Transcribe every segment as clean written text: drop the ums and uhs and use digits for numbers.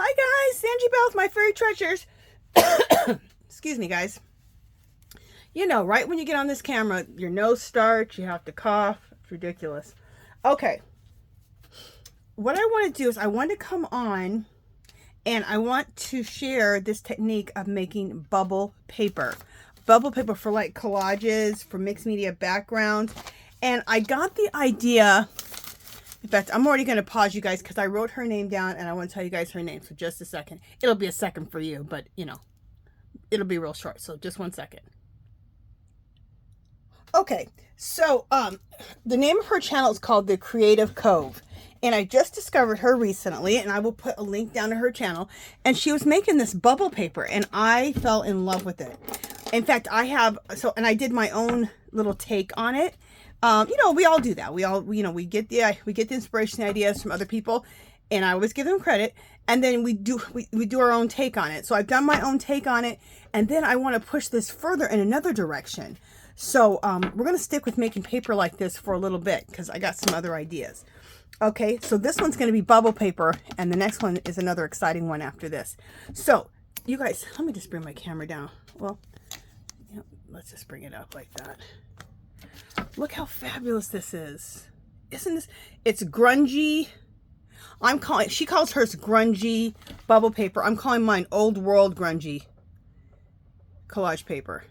Hi guys, Angie Bell with my fairy treasures. Excuse me guys. You know, right when you get on this camera, your nose starts, you have to cough. It's ridiculous. Okay. What I want to do is I want to come on and I want to share this technique of making bubble paper. Bubble paper for like collages, for mixed media backgrounds. And I got the idea. In fact, I'm already going to pause you guys because I wrote her name down and I want to tell you guys her name. So just a second. It'll be a second for you, but you know, it'll be real short. So just 1 second. Okay, so the name of her channel is called TheCreativeCove. And I just discovered her recently, and I will put a link down to her channel. And she was making this bubble paper, and I fell in love with it. In fact, and I did my own little take on it. You know, we all do that. We all, you know, we get the inspiration ideas from other people, and I always give them credit. And then we do our own take on it. So I've done my own take on it, and then I want to push this further in another direction. So we're going to stick with making paper like this for a little bit because I got some other ideas. Okay, so this one's going to be bubble paper, and the next one is another exciting one after this. So you guys, let me just bring my camera down. Well, you know, let's just bring it up like that. Look how fabulous this is. Isn't this? It's grungy. She calls hers grungy bubble paper. I'm calling mine old world grungy collage paper.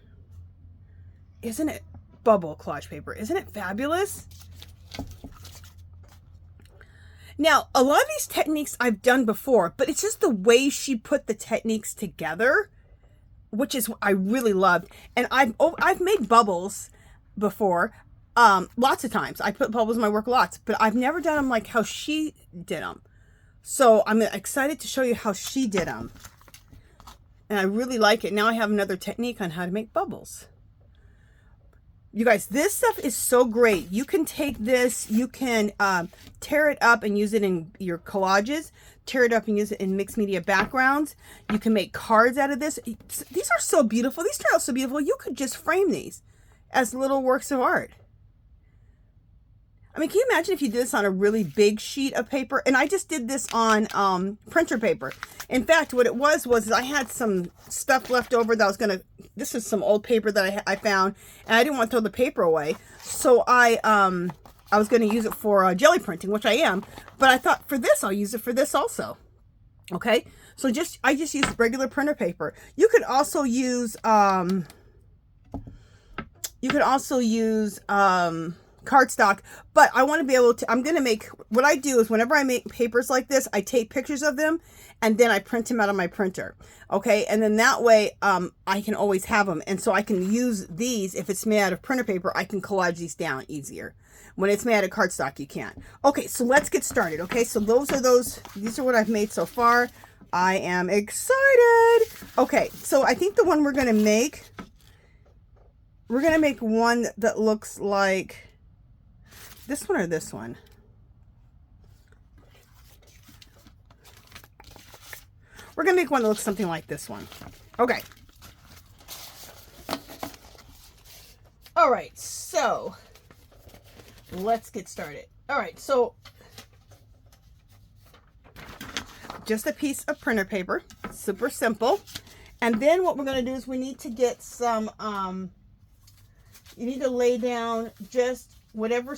Isn't it bubble collage paper? Isn't it fabulous? Now, a lot of these techniques I've done before, but it's just the way she put the techniques together, which is what I really loved. And I've made bubbles before, lots of times. I put bubbles in my work lots, but I've never done them like how she did them. So I'm excited to show you how she did them. And I really like it. Now I have another technique on how to make bubbles. You guys, this stuff is so great. You can take this, you can tear it up and use it in your collages, tear it up and use it in mixed media backgrounds. You can make cards out of this. These are so beautiful. These turn out so beautiful. You could just frame these as little works of art. I mean, can you imagine if you did this on a really big sheet of paper? And I just did this on printer paper. In fact, what it was I had some stuff left over that I was going to, this is some old paper that I found, and I didn't want to throw the paper away. So I was going to use it for jelly printing, which I am. But I thought for this, I'll use it for this also. Okay, so I just used regular printer paper. You could also use cardstock, but I want to be able to, I'm going to make, what I do is whenever I make papers like this, I take pictures of them and then I print them out on my printer. Okay. And then that way, I can always have them. And so I can use these. If it's made out of printer paper, I can collage these down easier. When it's made out of cardstock, you can't. Okay. So let's get started. Okay. So these are what I've made so far. I am excited. Okay. So I think the one we're going to make one that looks like this one or this one. We're going to make one that looks something like this one. Okay. All right. So let's get started. All right. So just a piece of printer paper, super simple. And then what we're going to do is we need to get some, you need to lay down just whatever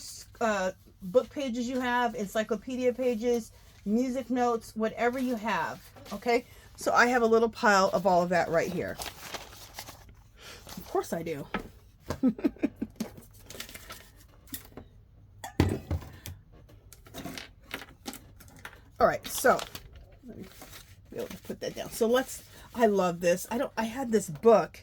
book pages you have, encyclopedia pages, music notes, whatever you have. Okay, so I have a little pile of all of that right here. Of course I do. All right, so let me be able to put that down. So I love this. I had this book.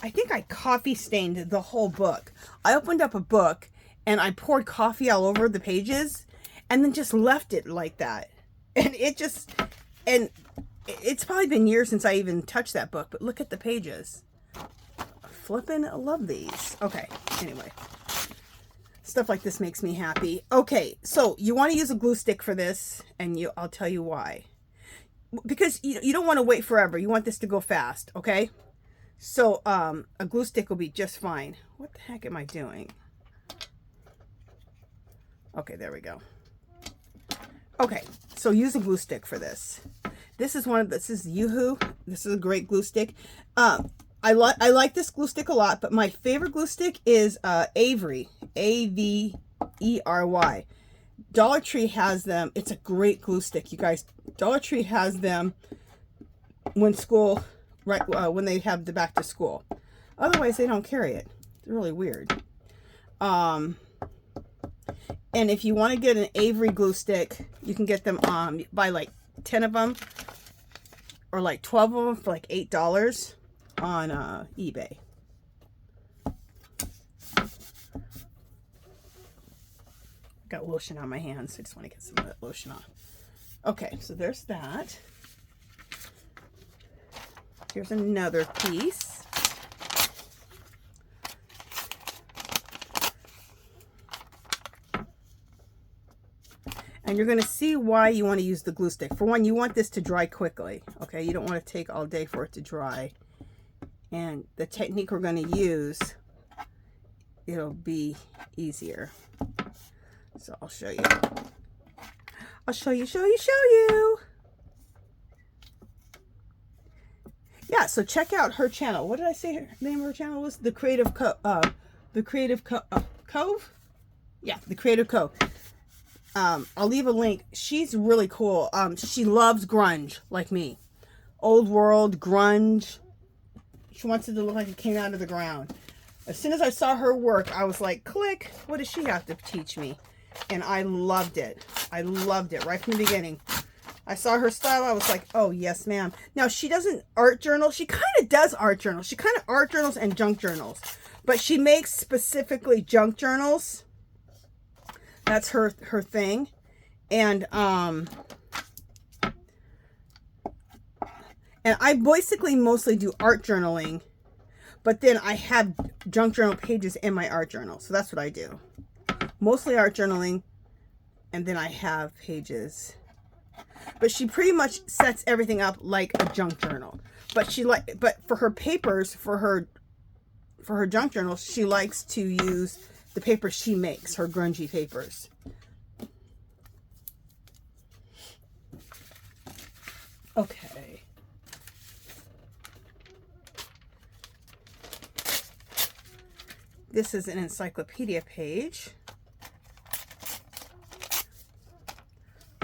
I think I coffee stained the whole book. I opened up a book and I poured coffee all over the pages and then just left it like that. And it's probably been years since I even touched that book, but look at the pages. Flippin' love these. Okay, anyway. Stuff like this makes me happy. Okay, so you want to use a glue stick for this, and I'll tell you why. Because you don't want to wait forever. You want this to go fast, okay? So a glue stick will be just fine. What the heck am I doing? Okay, there we go. Okay, so use a glue stick for this. This is Yoo-Hoo. This is a great glue stick. I like this glue stick a lot, but my favorite glue stick is Avery, Avery. Dollar Tree has them. It's a great glue stick, you guys. Dollar Tree has them when when they have the back to school. Otherwise, they don't carry it. It's really weird. And if you want to get an Avery glue stick, you can get them buy like 10 of them or like 12 of them for like $8 on eBay. Got lotion on my hands. I just want to get some of that lotion off. Okay, so there's that. Here's another piece. And you're going to see why you want to use the glue stick. For one, you want this to dry quickly. Okay, you don't want to take all day for it to dry. And the technique we're going to use, it'll be easier. So I'll show you. I'll show you. Yeah, so check out her channel. What did I say her name of her channel was? The Creative Cove. Cove? Yeah, The Creative Cove. I'll leave a link. She's really cool. She loves grunge like me. Old world, grunge. She wants it to look like it came out of the ground. As soon as I saw her work, I was like, click, what does she have to teach me? And I loved it. I loved it right from the beginning. I saw her style. I was like, oh, yes, ma'am. Now, she doesn't art journal. She kind of does art journals. She kind of art journals and junk journals. But she makes specifically junk journals. That's her thing. And I basically mostly do art journaling. But then I have junk journal pages in my art journal. So that's what I do. Mostly art journaling. And then I have pages. But she pretty much sets everything up like a junk journal. But for her papers, for her junk journals, she likes to use the paper she makes, her grungy papers. Okay. This is an encyclopedia page.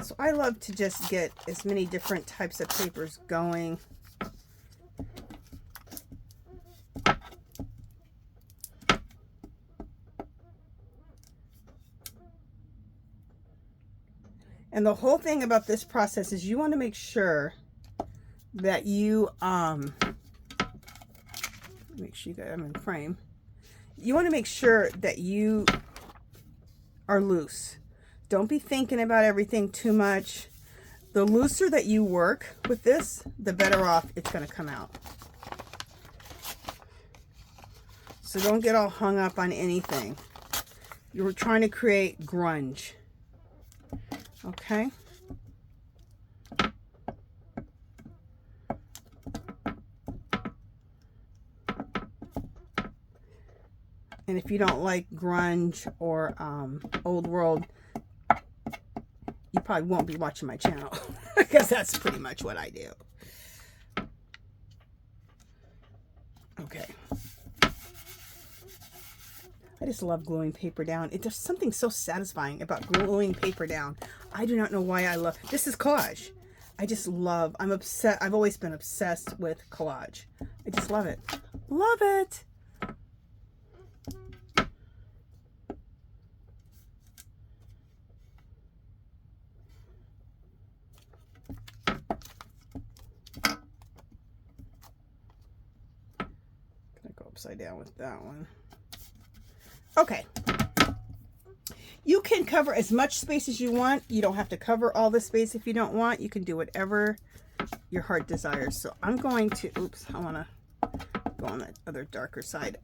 So I love to just get as many different types of papers going. And the whole thing about this process is you want to make sure that you make sure you got them in frame. You want to make sure that you are loose. Don't be thinking about everything too much. The looser that you work with this, the better off it's going to come out. So don't get all hung up on anything. You're trying to create grunge. Okay? And if you don't like grunge or old world, you probably won't be watching my channel because that's pretty much what I do. Okay. I just love gluing paper down. There's something so satisfying about gluing paper down. I do not know why I love. This is collage. I just love. I'm obsessed. I've always been obsessed with collage. I just love it. Love it. Upside down with that one. Okay. You can cover as much space as you want. You don't have to cover all the space if you don't want. You can do whatever your heart desires. So I'm going to, oops, I want to go on that other darker side.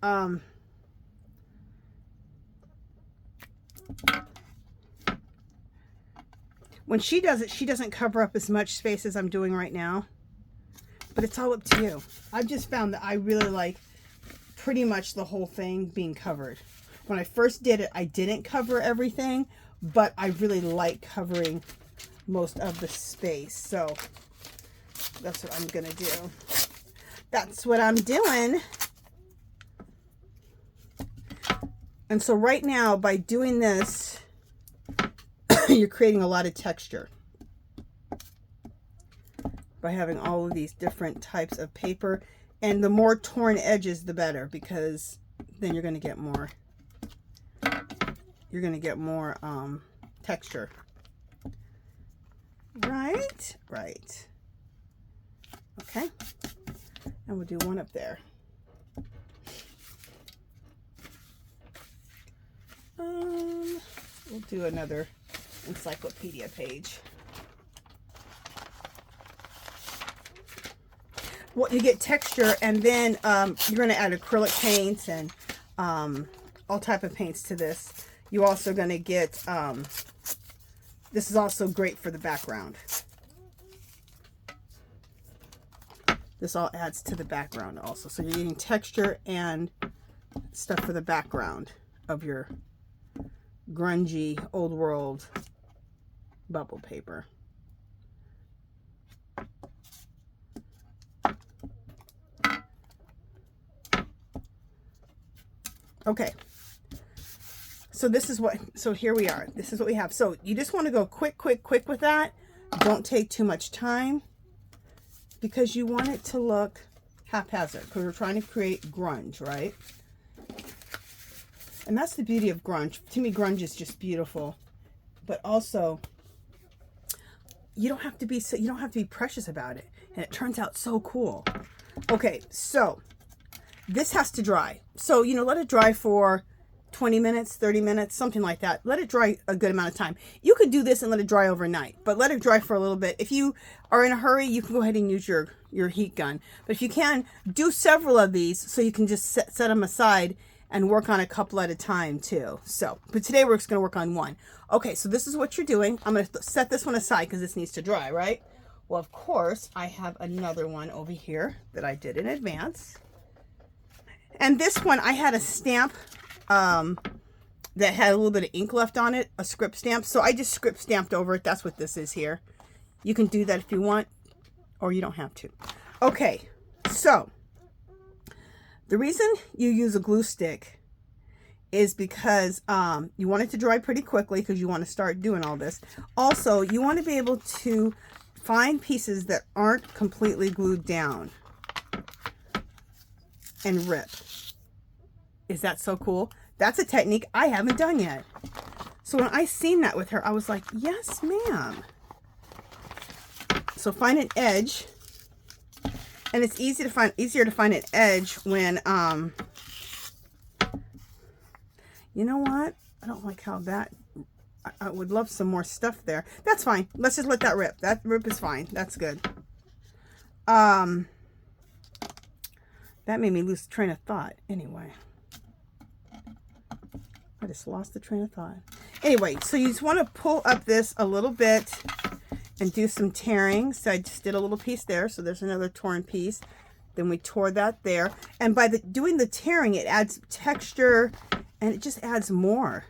When she does it, she doesn't cover up as much space as I'm doing right now. But it's all up to you. I've just found that I really like pretty much the whole thing being covered. When I first did it, I didn't cover everything, but I really like covering most of the space. So that's what I'm gonna do. That's what I'm doing. And so right now, by doing this, you're creating a lot of texture by having all of these different types of paper. And the more torn edges, the better, because then you're going to get more, texture. Right? Right. Okay. And we'll do one up there. We'll do another encyclopedia page. Well, you get texture, and then you're going to add acrylic paints and all type of paints to this. You're also going to get, this is also great for the background. This all adds to the background also. So you're getting texture and stuff for the background of your grungy, old world bubble paper. Okay. So this is what, so here we are. This is what we have. So you just want to go quick with that. Don't take too much time, because you want it to look haphazard, because we're trying to create grunge, right? And that's the beauty of grunge. To me, grunge is just beautiful. But also, you don't have to be precious about it. And it turns out so cool. Okay, so this has to dry. So, you know, let it dry for 20 minutes, 30 minutes, something like that. Let it dry a good amount of time. You could do this and let it dry overnight, but let it dry for a little bit. If you are in a hurry, you can go ahead and use your heat gun. But if you can, do several of these so you can just set them aside and work on a couple at a time too. So, but today we're just going to work on one. Okay, so this is what you're doing. I'm going to set this one aside because this needs to dry, right? Well, of course, I have another one over here that I did in advance. And this one, I had a stamp that had a little bit of ink left on it, a script stamp. So I just script stamped over it. That's what this is here. You can do that if you want, or you don't have to. Okay, so the reason you use a glue stick is because you want it to dry pretty quickly, because you want to start doing all this. Also, you want to be able to find pieces that aren't completely glued down and rip. Is that so cool? That's a technique I haven't done yet. So when I seen that with her, I was like, yes, ma'am. So find an edge. And it's easier to find an edge when, you know what? I don't like how that, I would love some more stuff there. That's fine. Let's just let that rip. That rip is fine. That's good. That made me lose train of thought. Anyway. I just lost the train of thought. Anyway, so you just want to pull up this a little bit and do some tearing. So I just did a little piece there. So there's another torn piece. Then we tore that there. And by doing the tearing, it adds texture, and it just adds more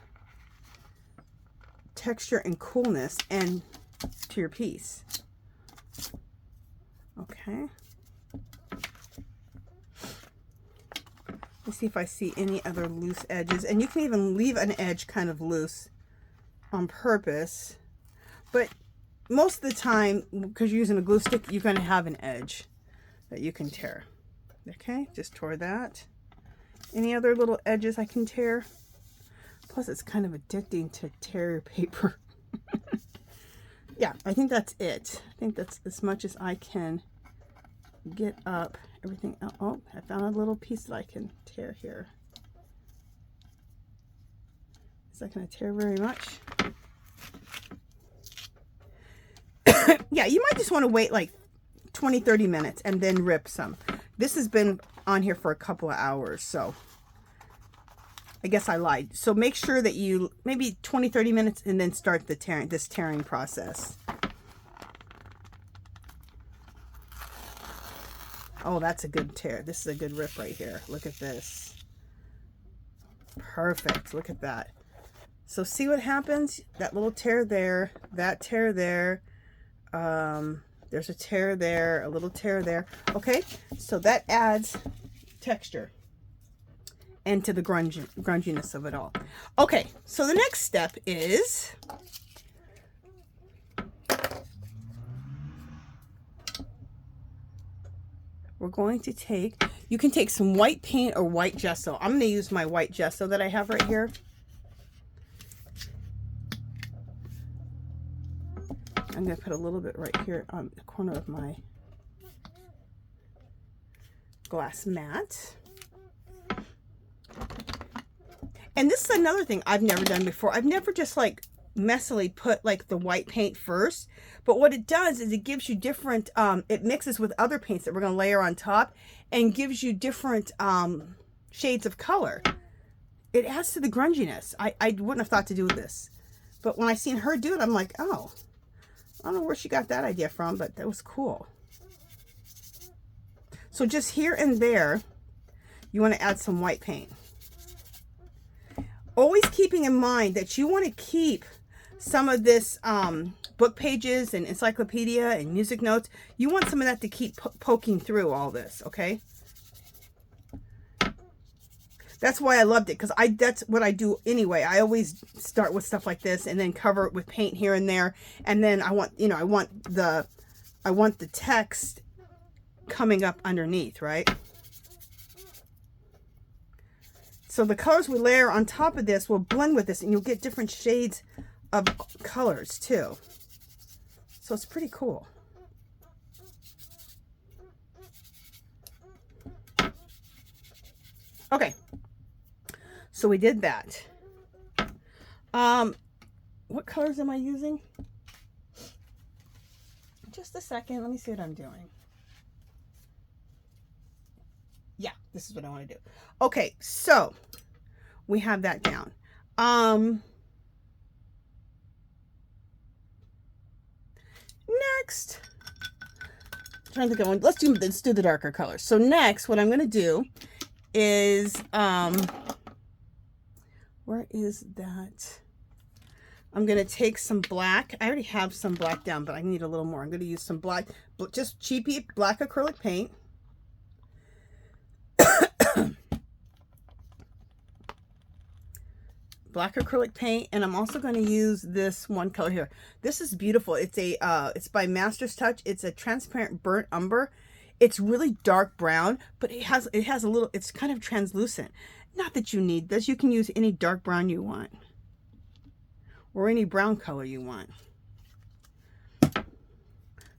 texture and coolness and to your piece. Okay. Let's see if I see any other loose edges. And you can even leave an edge kind of loose on purpose. But most of the time, because you're using a glue stick, you're going to have an edge that you can tear. Okay, just tore that. Any other little edges I can tear? Plus, it's kind of addicting to tear your paper. Yeah, I think that's it. I think that's as much as I can get up. Everything else. Oh, I found a little piece that I can tear here. Is that going to tear very much? Yeah, you might just want to wait like 20-30 minutes and then rip some. This has been on here for a couple of hours, so I guess I lied. So make sure that you maybe 20-30 minutes and then start the tearing process. Oh, that's a good tear. This is a good rip right here. Look at this. Perfect. Look at that. So see what happens? That little tear there, that tear there. There's a tear there, a little tear there. Okay, so that adds texture and to the grunginess of it all. Okay, so the next step is we're going to take, you can take some white paint or white gesso. I'm going to use my white gesso that I have right here. I'm going to put a little bit right here on the corner of my glass mat. And this is another thing I've never done before. I've never just like messily put like the white paint first, but what it does is it gives you different, it mixes with other paints that we're going to layer on top and gives you different shades of color. It adds to the grunginess. I wouldn't have thought to do this, but when I seen her do it, I'm like, oh, I don't know where she got that idea from, but that was cool. So just here and there, you want to add some white paint. Always keeping in mind that you want to keep some of this book pages and encyclopedia and music notes. You want some of that to keep poking through all this, okay? That's why I loved it, because that's what I do anyway. I always start with stuff like this and then cover it with paint here and there. And then I want, you know, I want the text coming up underneath, right? So the colors we layer on top of this will blend with this, and you'll get different shades of colors too. So it's pretty cool. Okay. So we did that. What colors am I using? Just a second. Let me see what I'm doing. Yeah, this is what I want to do. Okay, so we have that down. Next, I'm trying to think of one. Let's do the darker colors. So next, what I'm going to do is where is that? I'm going to take some black. I already have some black down, but I need a little more. I'm going to use some black, just cheapy black acrylic paint. Black acrylic paint, and I'm also going to use this one color here. This is beautiful. It's a it's by Master's Touch. It's a transparent burnt umber. It's really dark brown, but it has a little, it's kind of translucent. Not that you need this. You can use any dark brown you want, or any brown color you want.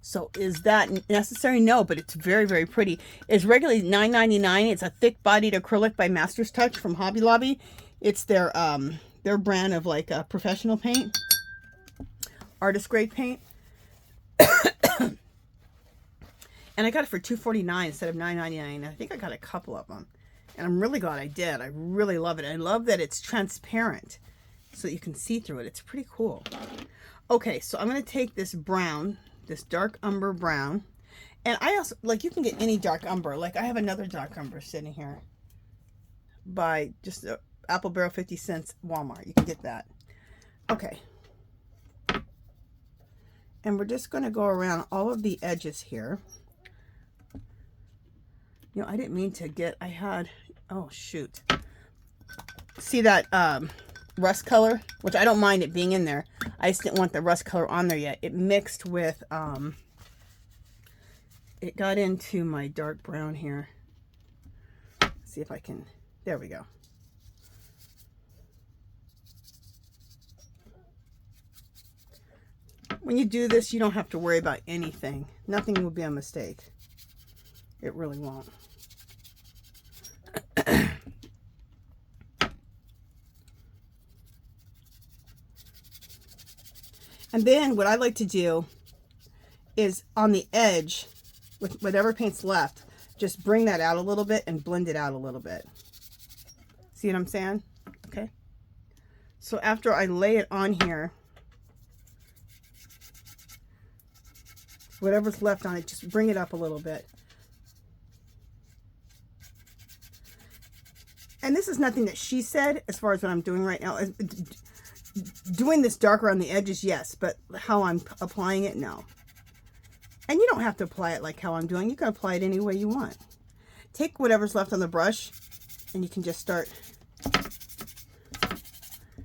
So is that necessary? No, but it's very, very pretty. It's regularly $9.99. It's a thick-bodied acrylic by Master's Touch from Hobby Lobby. It's their brand of like professional paint, artist grade paint. And I got it for $2.49 instead of $9.99. I think I got a couple of them, and I'm really glad I did. I really love it. I love that it's transparent, so that you can see through it. It's pretty cool. Okay, so I'm going to take this brown, this dark umber brown, and I also, like, you can get any dark umber. Like, I have another dark umber sitting here by just Apple Barrel 50 cents Walmart. You can get that. Okay. And we're just going to go around all of the edges here. You know, I didn't mean to get, I had, oh shoot. See that rust color? Which I don't mind it being in there. I just didn't want the rust color on there yet. It mixed with, it got into my dark brown here. Let's see if I can, there we go. When you do this, you don't have to worry about anything. Nothing will be a mistake. It really won't. And then what I like to do is on the edge, with whatever paint's left, just bring that out a little bit and blend it out a little bit. See what I'm saying? Okay. So after I lay it on here, whatever's left on it, just bring it up a little bit. And this is nothing that she said as far as what I'm doing right now. Doing this dark around the edges, yes, but how I'm applying it, no. And you don't have to apply it like how I'm doing. You can apply it any way you want. Take whatever's left on the brush and you can just start.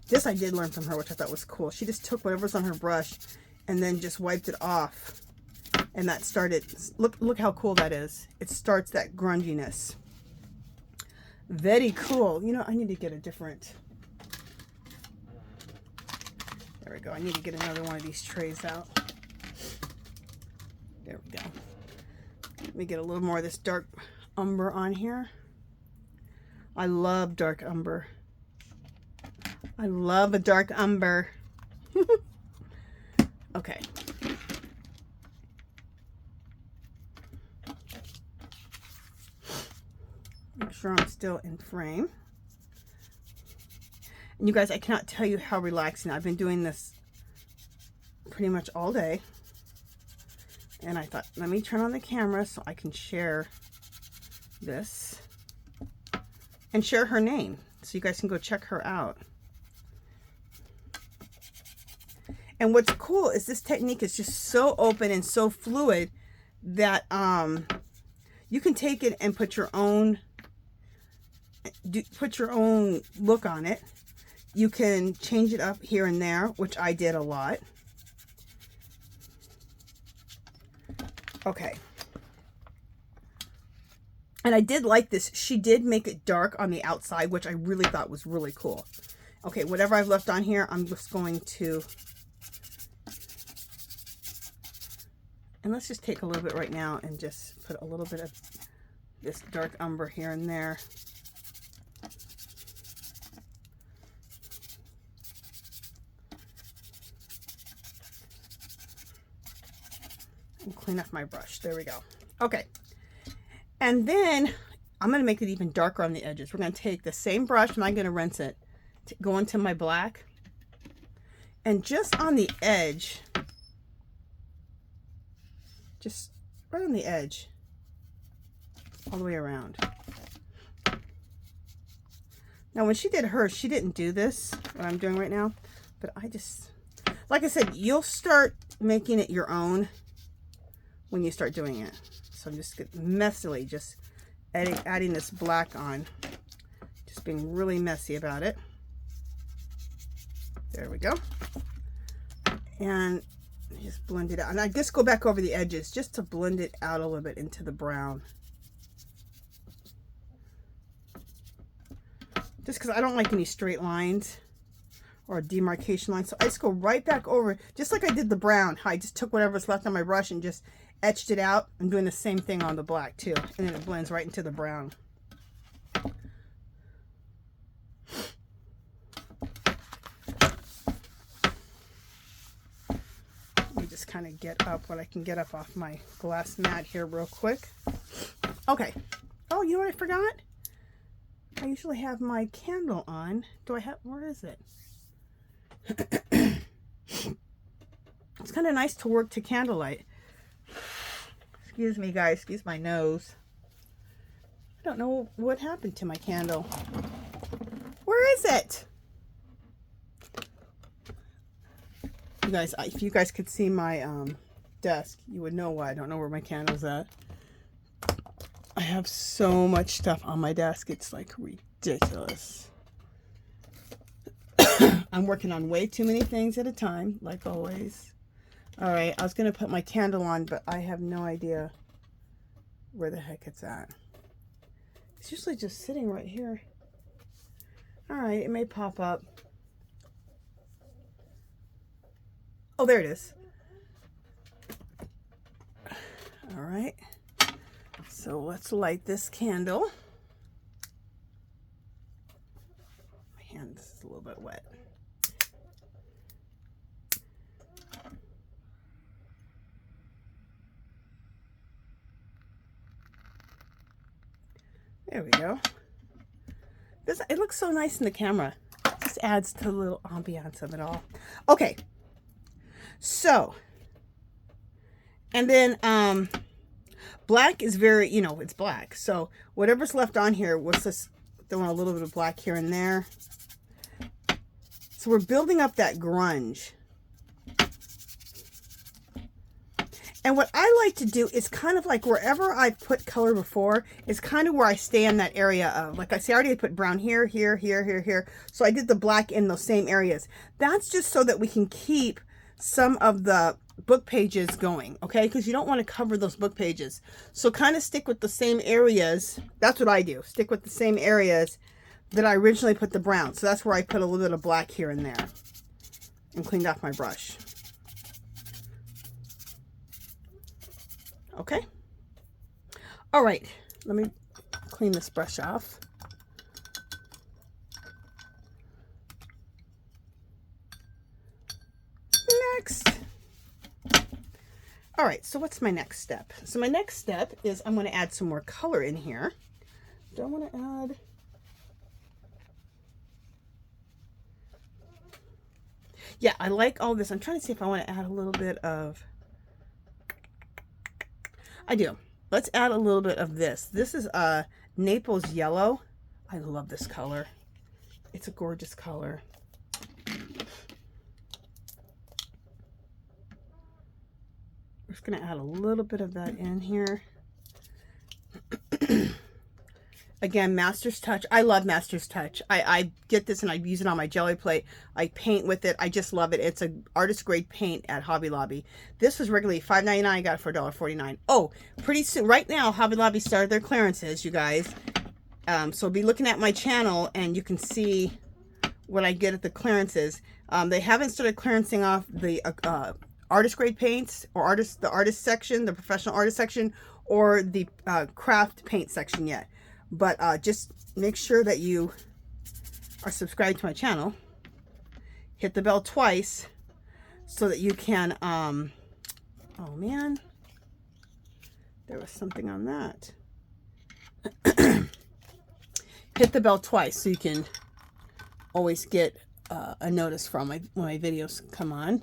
This I did learn from her, which I thought was cool. She just took whatever's on her brush and then just wiped it off. And that started, look how cool that is. It starts that grunginess. Very cool. You know, I need to get a different, there we go. I need to get another one of these trays out. There we go. Let me get a little more of this dark umber on here. I love dark umber. I love a dark umber. Okay. Make sure I'm still in frame. And you guys, I cannot tell you how relaxing. I've been doing this pretty much all day. And I thought, let me turn on the camera so I can share this and share her name so you guys can go check her out. And what's cool is this technique is just so open and so fluid that you can take it and put your own look on it. You can change it up here and there, which I did a lot. Okay. And I did like this. She did make it dark on the outside, which I really thought was really cool. Okay, whatever I've left on here, I'm just going to, and let's just take a little bit right now and just put a little bit of this dark umber here and there. And clean up my brush. There we go. Okay. And then I'm going to make it even darker on the edges. We're going to take the same brush and I'm going to rinse it. Go into my black. And just on the edge, just right on the edge, all the way around. Now when she did hers, she didn't do this, what I'm doing right now. But I just, like I said, you'll start making it your own when you start doing it. So I'm just messily just adding this black on, just being really messy about it. There we go. And just blend it out. And I just go back over the edges just to blend it out a little bit into the brown. Just because I don't like any straight lines or demarcation lines. So I just go right back over, just like I did the brown. I just took whatever's left on my brush and just etched it out. I'm doing the same thing on the black too. And then it blends right into the brown. Let me just kind of get up what I can get up off my glass mat here real quick. Okay. Oh, you know what I forgot? I usually have my candle on. Do I have, where is it? It's kind of nice to work to candlelight. Excuse me, guys. Excuse my nose. I don't know what happened to my candle. Where is it? You guys, if you guys could see my desk, you would know why I don't know where my candle's at. I have so much stuff on my desk. It's like ridiculous. I'm working on way too many things at a time, like always. All right, I was going to put my candle on, but I have no idea where the heck it's at. It's usually just sitting right here. All right, it may pop up. Oh, there it is. All right. So let's light this candle. My hand is a little bit wet. There we go. It looks so nice in the camera. It just adds to the little ambiance of it all. Okay. So, and then black is very, you know, it's black. So whatever's left on here, we'll just throw in a little bit of black here and there. So we're building up that grunge. And what I like to do is kind of like wherever I've put color before is kind of where I stay in that area of, like I say, I already put brown here, here, here, here, here. So I did the black in those same areas. That's just so that we can keep some of the book pages going, okay? Because you don't want to cover those book pages. So kind of stick with the same areas. That's what I do. Stick with the same areas that I originally put the brown. So that's where I put a little bit of black here and there and cleaned off my brush. Okay. All right. Let me clean this brush off. Next. All right. So what's my next step? So my next step is I'm going to add some more color in here. Do I want to add? Yeah, I like all this. I'm trying to see if I want to add a little bit of, I do. Let's add a little bit of this. This is Naples yellow. I love this color. It's a gorgeous color. We're just going to add a little bit of that in here. Again, Master's Touch. I love Master's Touch. I get this and I use it on my jelly plate. I paint with it. I just love it. It's an artist grade paint at Hobby Lobby. This was regularly $5.99. I got it for $1.49. Oh, pretty soon. Right now, Hobby Lobby started their clearances, you guys. So be looking at my channel and you can see what I get at the clearances. They haven't started clearancing off the artist grade paints or the artist section, the professional artist section, or the craft paint section yet. But just make sure that you are subscribed to my channel. Hit the bell twice so that you can, oh man, there was something on that. Hit the bell twice so you can always get a notice from when my videos come on,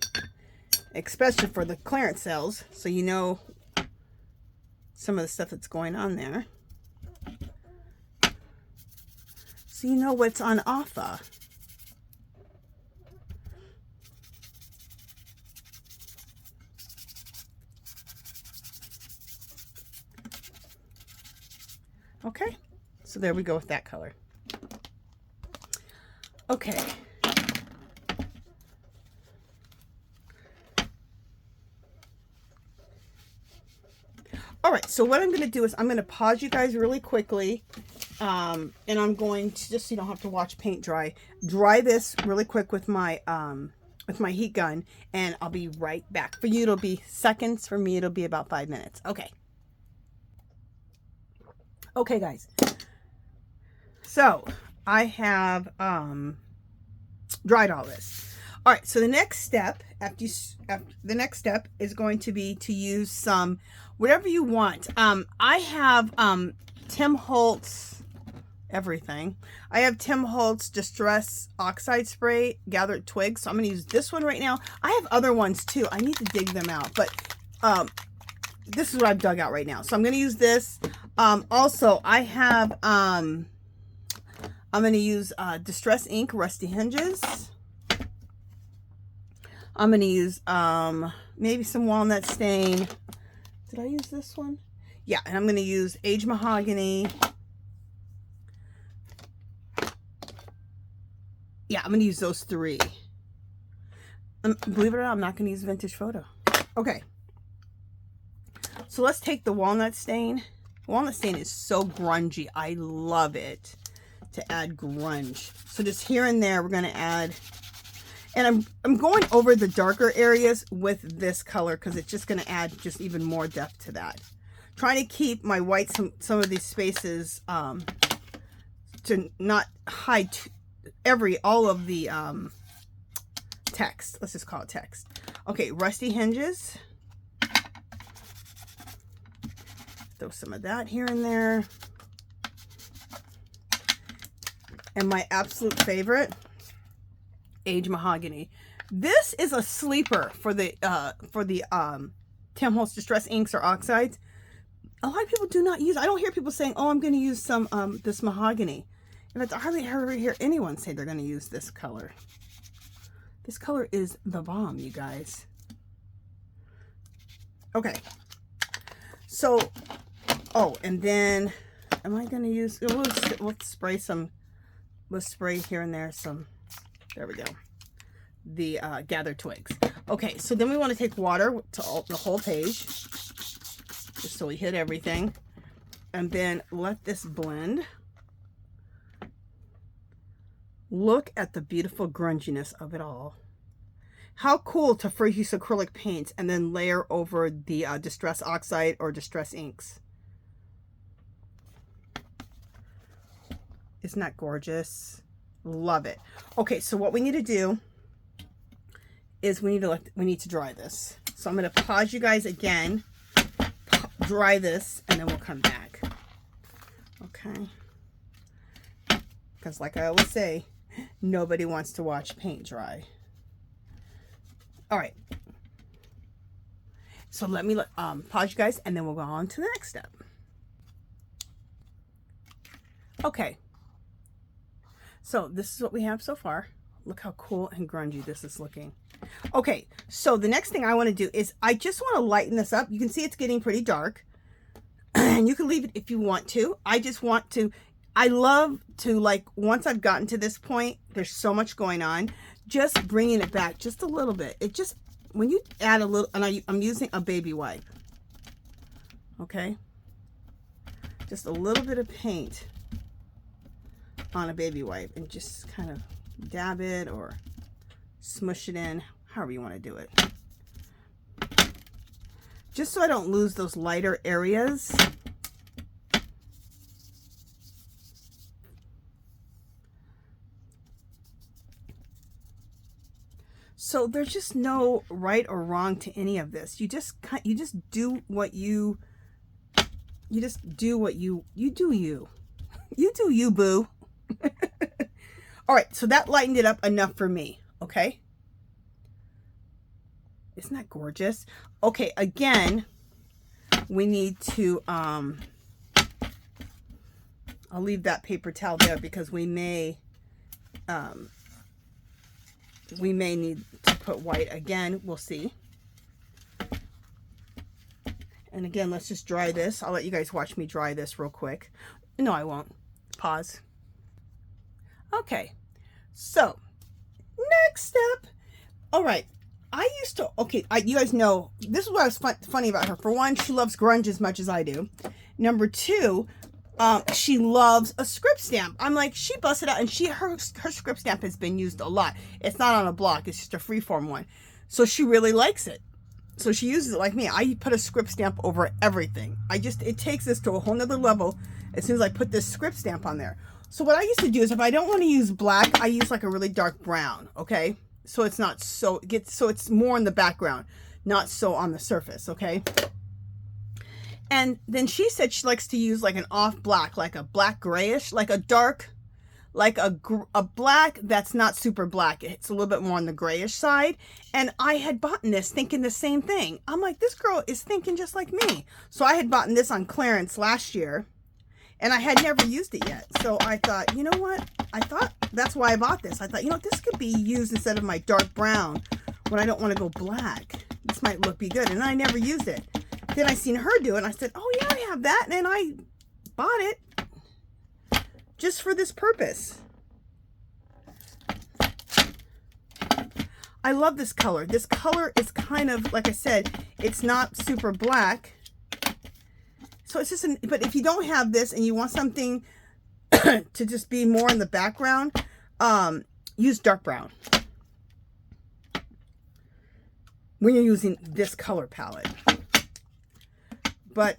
especially for the clearance sales, so you know some of the stuff that's going on there. So you know what's on offer. Okay, so there we go with that color. Okay. All right, so what I'm going to do is I'm going to pause you guys really quickly. And I'm going to, just so you don't have to watch paint dry this really quick with my heat gun, and I'll be right back. For you, it'll be seconds. For me, it'll be about 5 minutes. Okay. Okay, guys. So I have dried all this. All right. So the next step the next step is going to be to use some whatever you want. I have Tim Holtz. Everything. I have Tim Holtz Distress Oxide Spray Gathered Twigs. So I'm going to use this one right now. I have other ones too. I need to dig them out, but this is what I've dug out right now. So I'm going to use this. Also, I have I'm going to use Distress Ink Rusty Hinges. I'm going to use maybe some Walnut Stain. Did I use this one? Yeah, and I'm going to use Aged Mahogany. Yeah, I'm going to use those three. Believe it or not, I'm not going to use Vintage Photo. Okay. So let's take the Walnut Stain. Walnut Stain is so grungy. I love it to add grunge. So just here and there, we're going to add... And I'm going over the darker areas with this color because it's just going to add just even more depth to that. Trying to keep my whites, some of these spaces to not hide all of the text. Let's just call it text. Okay, Rusty Hinges. Throw some of that here and there. And my absolute favorite, Aged Mahogany. This is a sleeper for the Tim Holtz Distress Inks or Oxides. A lot of people do not use. I don't hear people saying, "Oh, I'm going to use some this mahogany." In fact, I hardly ever hear anyone say they're going to use this color. This color is the bomb, you guys. Okay. So, oh, and then, am I going to use, we'll spray some, we'll spray here and there some, there we go, the gathered twigs. Okay, so then we want to take water to the whole page, just so we hit everything, and then let this blend. Look at the beautiful grunginess of it all. How cool to first use acrylic paints and then layer over the Distress Oxide or Distress inks. Isn't that gorgeous? Love it. Okay, so what we need to do is we need to dry this. So I'm going to pause you guys again, dry this, and then we'll come back. Okay. Because like I always say, nobody wants to watch paint dry. All right. So let me pause you guys, and then we'll go on to the next step. Okay. So this is what we have so far. Look how cool and grungy this is looking. Okay, so the next thing I want to do is I just want to lighten this up. You can see it's getting pretty dark. And you can leave it if you want to. I just want to, I love to, like, once I've gotten to this point, there's so much going on, just bringing it back just a little bit. It just, when you add a little, and I'm using a baby wipe. Okay. Just a little bit of paint on a baby wipe and just kind of dab it or smush it in, however you want to do it. Just so I don't lose those lighter areas. So there's just no right or wrong to any of this. You just do what you do you. You do you, boo. All right, so that lightened it up enough for me, okay? Isn't that gorgeous? Okay, again, we need to, I'll leave that paper towel there because we may need to put white again. We'll see. And again, let's just dry this. I'll let you guys watch me dry this real quick. No, I won't. Pause. Okay, so next step. All right, I used to, okay, you guys know, this is what was funny about her. For one, she loves grunge as much as I do. Number two, she loves a script stamp. I'm like, she busted out, and her script stamp has been used a lot. It's not on a block, it's just a freeform one. So she really likes it. So she uses it like me. I put a script stamp over everything. It takes this to a whole nother level as soon as I put this script stamp on there. So what I used to do is if I don't want to use black, I use like a really dark brown, okay? So it's not so, so it's more in the background, not so on the surface, okay? And then she said she likes to use like an off black, like a black grayish, like a dark, like a black that's not super black. It's a little bit more on the grayish side. And I had bought this thinking the same thing. I'm like, this girl is thinking just like me. So I had bought this on clearance last year. And I had never used it yet. So I thought, you know what? I thought that's why I bought this. I thought, you know, this could be used instead of my dark brown when I don't want to go black. This might be good. And I never used it. Then I seen her do it. And I said, oh, yeah, I have that. And I bought it just for this purpose. I love this color. This color is kind of, like I said, it's not super black. So it's just, but if you don't have this and you want something to just be more in the background, use dark brown when you're using this color palette. But,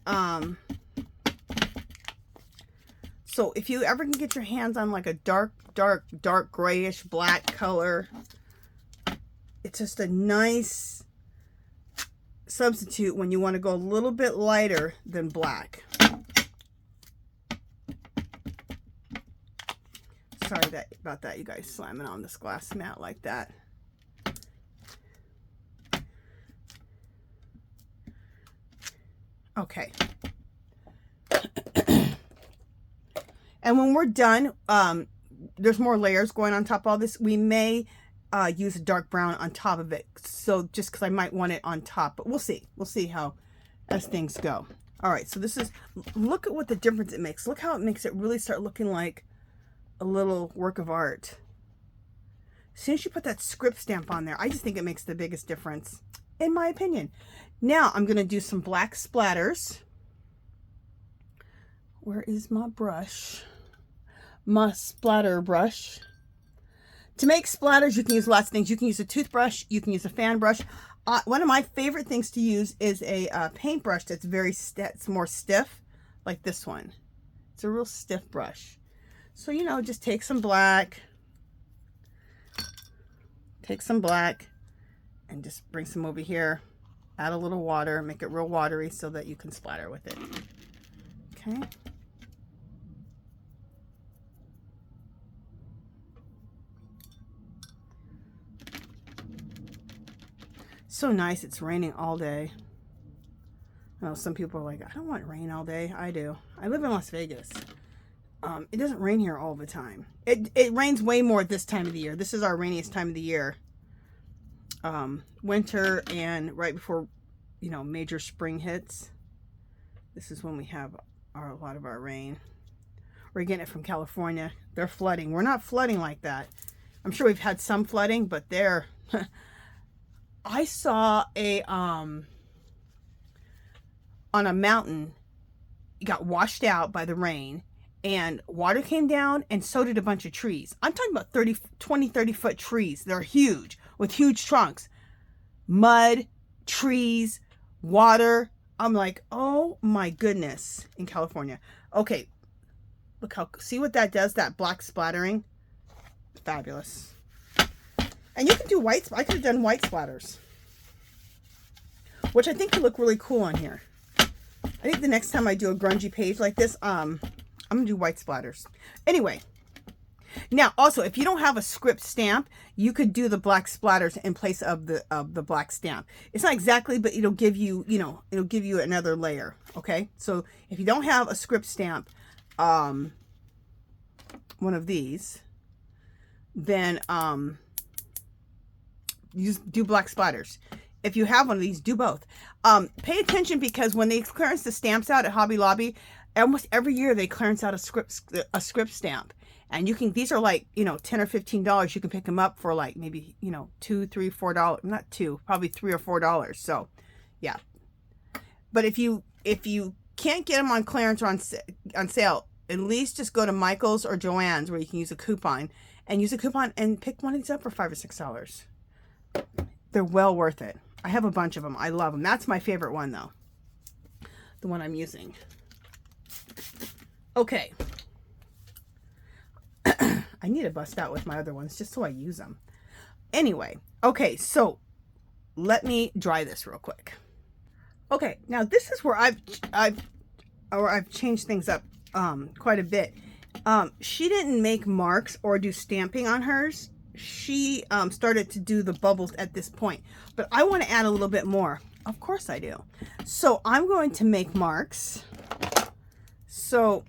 so if you ever can get your hands on like a dark grayish black color, it's just a nice substitute when you want to go a little bit lighter than black. Sorry about that, you guys, slamming on this glass mat like that. Okay. And when we're done, there's more layers going on top of all this. We may use a dark brown on top of it. So just because I might want it on top, but we'll see. We'll see how as things go. All right, so this is, look at what the difference it makes. Look how it makes it really start looking like a little work of art. As soon as you put that script stamp on there, I just think it makes the biggest difference, in my opinion. Now I'm going to do some black splatters. Where is my brush? My splatter brush. To make splatters, you can use lots of things. You can use a toothbrush. You can use a fan brush. One of my favorite things to use is a paintbrush that's it's more stiff, like this one. It's a real stiff brush. So, you know, just take some black. Take some black and just bring some over here. Add a little water. Make it real watery so that you can splatter with it. Okay. So nice. It's raining all day. I know some people are like, I don't want rain all day. I do. I live in Las Vegas. It doesn't rain here all the time. It rains way more at this time of the year. This is our rainiest time of the year. Winter and right before, you know, major spring hits. This is when we have a lot of our rain. We're getting it from California. They're flooding. We're not flooding like that. I'm sure we've had some flooding, but they're... I saw a, on a mountain, it got washed out by the rain, and water came down, and so did a bunch of trees. I'm talking about 20, 30 foot trees. They're huge, with huge trunks. Mud, trees, water. I'm like, oh my goodness, in California. Okay, look how, see what that does, that black splattering? Fabulous. And you can do white, I could have done white splatters, which I think would look really cool on here. I think the next time I do a grungy page like this, I'm going to do white splatters. Anyway, now also, if you don't have a script stamp, you could do the black splatters in place of the black stamp. It's not exactly, but it'll give you, you know, it'll give you another layer, okay? So if you don't have a script stamp, one of these, then you do black splatters. If you have one of these, do both. Pay attention, because when they clearance the stamps out at Hobby Lobby, almost every year they clearance out a script stamp, and you can, these are like, you know, $10 or $15. You can pick them up for like maybe, you know, $2, $3, $4, not $2, probably $3 or $4. So yeah, but if you can't get them on clearance or on sale, at least just go to Michael's or Joann's, where you can use a coupon and pick one of these up for $5 or $6. They're well worth it. I have a bunch of them. I love them. That's my favorite one, though. The one I'm using. Okay. I need to bust out with my other ones just so I use them. Anyway. Okay, so let me dry this real quick. Okay, now this is where I've changed things up quite a bit. She didn't make marks or do stamping on hers. She started to do the bubbles at this point, but I want to add a little bit more. Of course I do. So I'm going to make marks. So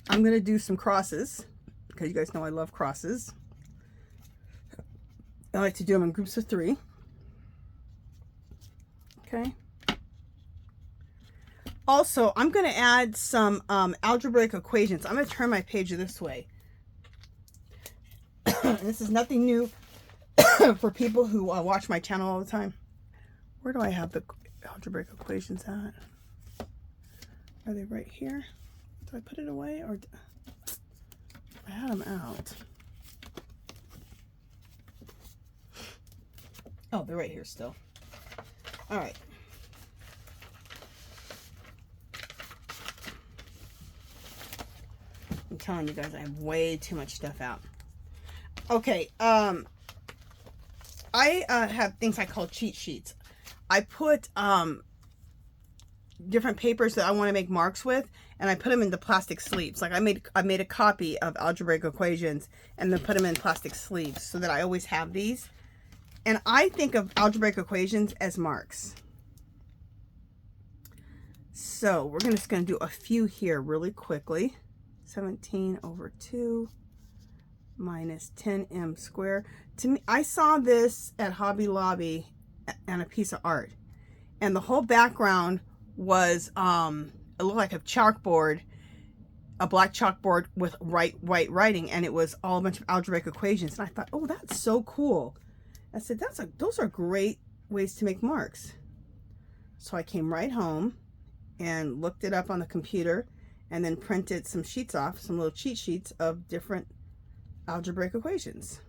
I'm going to do some crosses, because you guys know I love crosses. I like to do them in groups of 3. Okay. Also, I'm going to add some algebraic equations. I'm going to turn my page this way. This is nothing new for people who watch my channel all the time. Where do I have the algebraic equations at? Are they right here? Do I put it away, or I had them out? Oh, they're right here still. All right. I'm telling you guys, I have way too much stuff out. Okay, I have things I call cheat sheets. I put different papers that I want to make marks with, and I put them into plastic sleeves. Like I made a copy of algebraic equations and then put them in plastic sleeves so that I always have these. And I think of algebraic equations as marks. So we're just going to do a few here really quickly. 17 over 2. minus 10m squared. To me, I saw this at Hobby Lobby and a piece of art, and the whole background was it looked like a chalkboard, a black chalkboard with white writing, and it was all a bunch of algebraic equations. And I thought, oh, that's so cool. I said, those are great ways to make marks. So I came right home and looked it up on the computer, and then printed some sheets off, some little cheat sheets of different algebraic equations.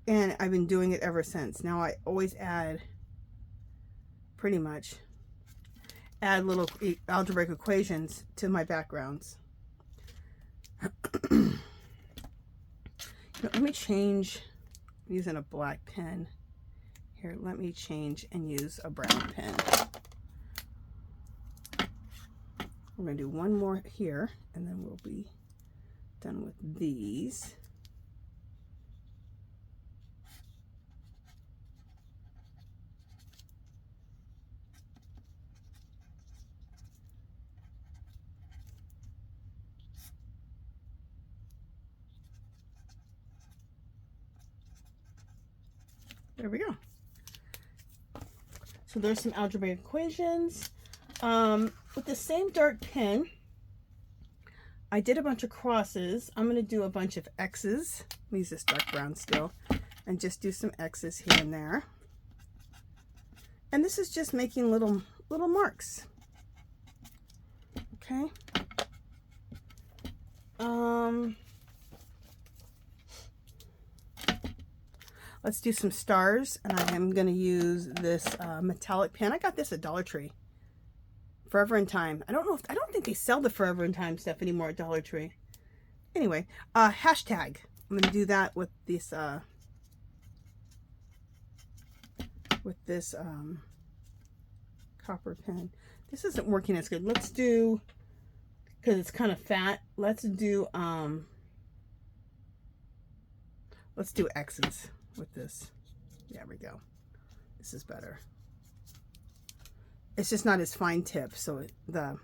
And I've been doing it ever since. Now I always add, pretty much, add little algebraic equations to my backgrounds. Let me change, I'm using a black pen. Here, let me change and use a brown pen. We're going to do one more here, and then we'll be done with these. There we go. So there's some algebraic equations. With the same dark pen, I did a bunch of crosses. I'm going to do a bunch of X's. Let me use this dark brown still, and just do some X's here and there. And this is just making little marks. Okay. Let's do some stars, and I am going to use this metallic pen. I got this at Dollar Tree. Forever in Time. I don't think they sell the Forever in Time stuff anymore at Dollar Tree. Anyway, hashtag. I'm going to do that with this copper pen. This isn't working as good. Let's do, because it's kind of fat, let's do X's with this. There we go. This is better. It's just not as fine tip, so the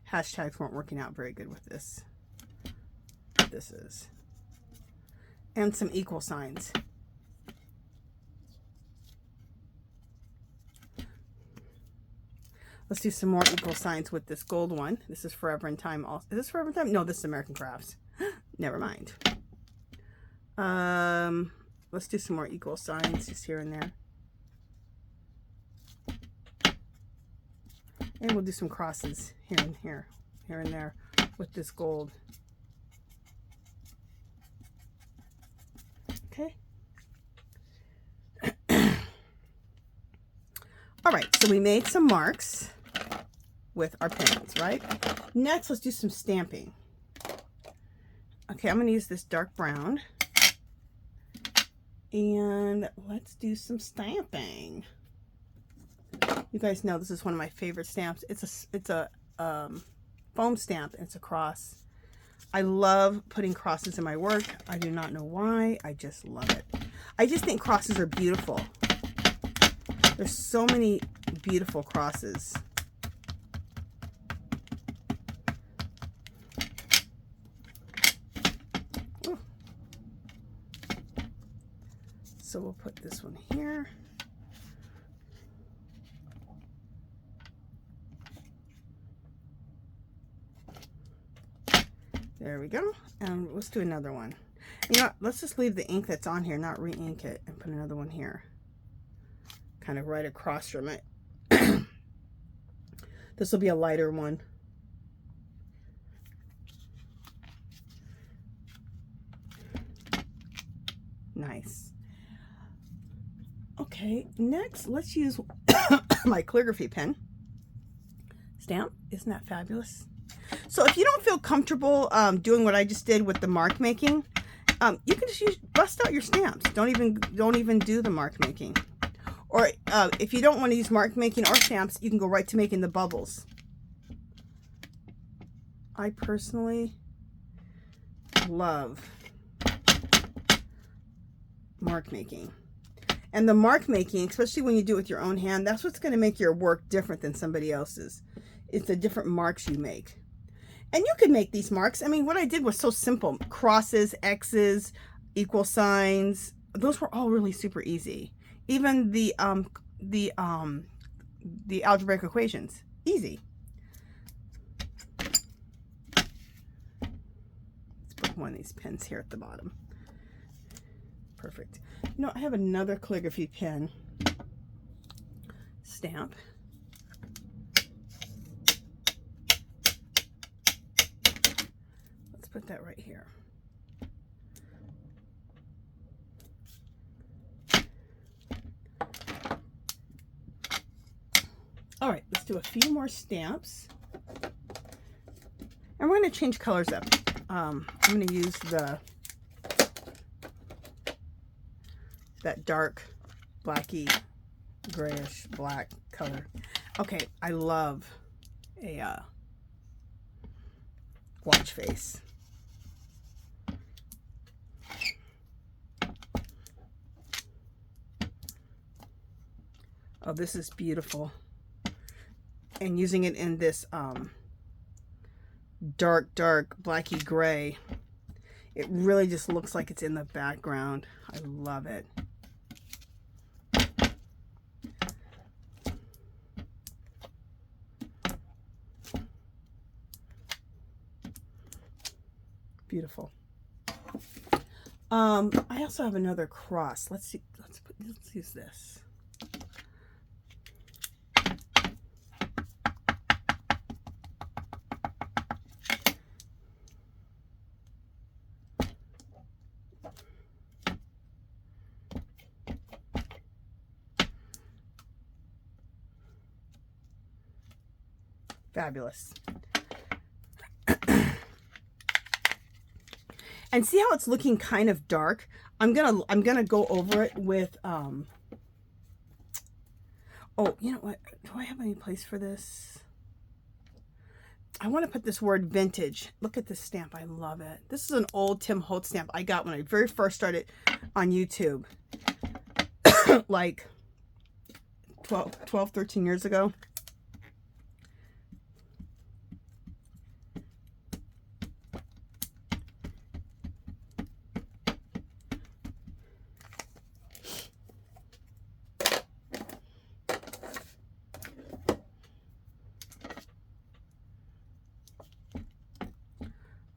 hashtags weren't working out very good with this. This is. And some equal signs. Let's do some more equal signs with this gold one. This is Forever in Time. Also, is this Forever in Time? No, this is American Crafts. Never mind. Let's do some more equal signs just here and there. And we'll do some crosses here and here, here and there with this gold. Okay. All right, so we made some marks with our pens, right? Next, let's do some stamping. Okay, I'm going to use this dark brown. And let's do some stamping. You guys know this is one of my favorite stamps. It's a foam stamp, and it's a cross. I love putting crosses in my work. I do not know why. I just love it. I just think crosses are beautiful. There's so many beautiful crosses. Ooh. So we'll put this one here. There we go. And let's do another one. You know what? Let's just leave the ink that's on here, not re-ink it, and put another one here. Kind of right across from it. This will be a lighter one. Nice. Okay, next let's use my calligraphy pen. Stamp. Isn't that fabulous? So if you don't feel comfortable doing what I just did with the mark making, you can just bust out your stamps. Don't even do the mark making. Or if you don't want to use mark making or stamps, you can go right to making the bubbles. I personally love mark making. And the mark making, especially when you do it with your own hand, that's what's going to make your work different than somebody else's. It's the different marks you make. And you could make these marks. I mean, what I did was so simple. Crosses, X's, equal signs. Those were all really super easy. Even the algebraic equations. Easy. Let's put one of these pens here at the bottom. Perfect. You know, I have another calligraphy pen stamp. Let's put that right here. All right, let's do a few more stamps. And we're going to change colors up. I'm going to use that dark blacky grayish black color. Okay, I love a watch face. Oh, this is beautiful. And using it in this dark blacky gray, it really just looks like it's in the background. I love it. Beautiful. I also have another cross. Let's use this. Fabulous. And see how it's looking kind of dark? I'm gonna go over it with oh, you know what? Do I have any place for this? I want to put this word vintage. Look at this stamp. I love it. This is an old Tim Holtz stamp I got when I very first started on YouTube. Like 12, 13 years ago.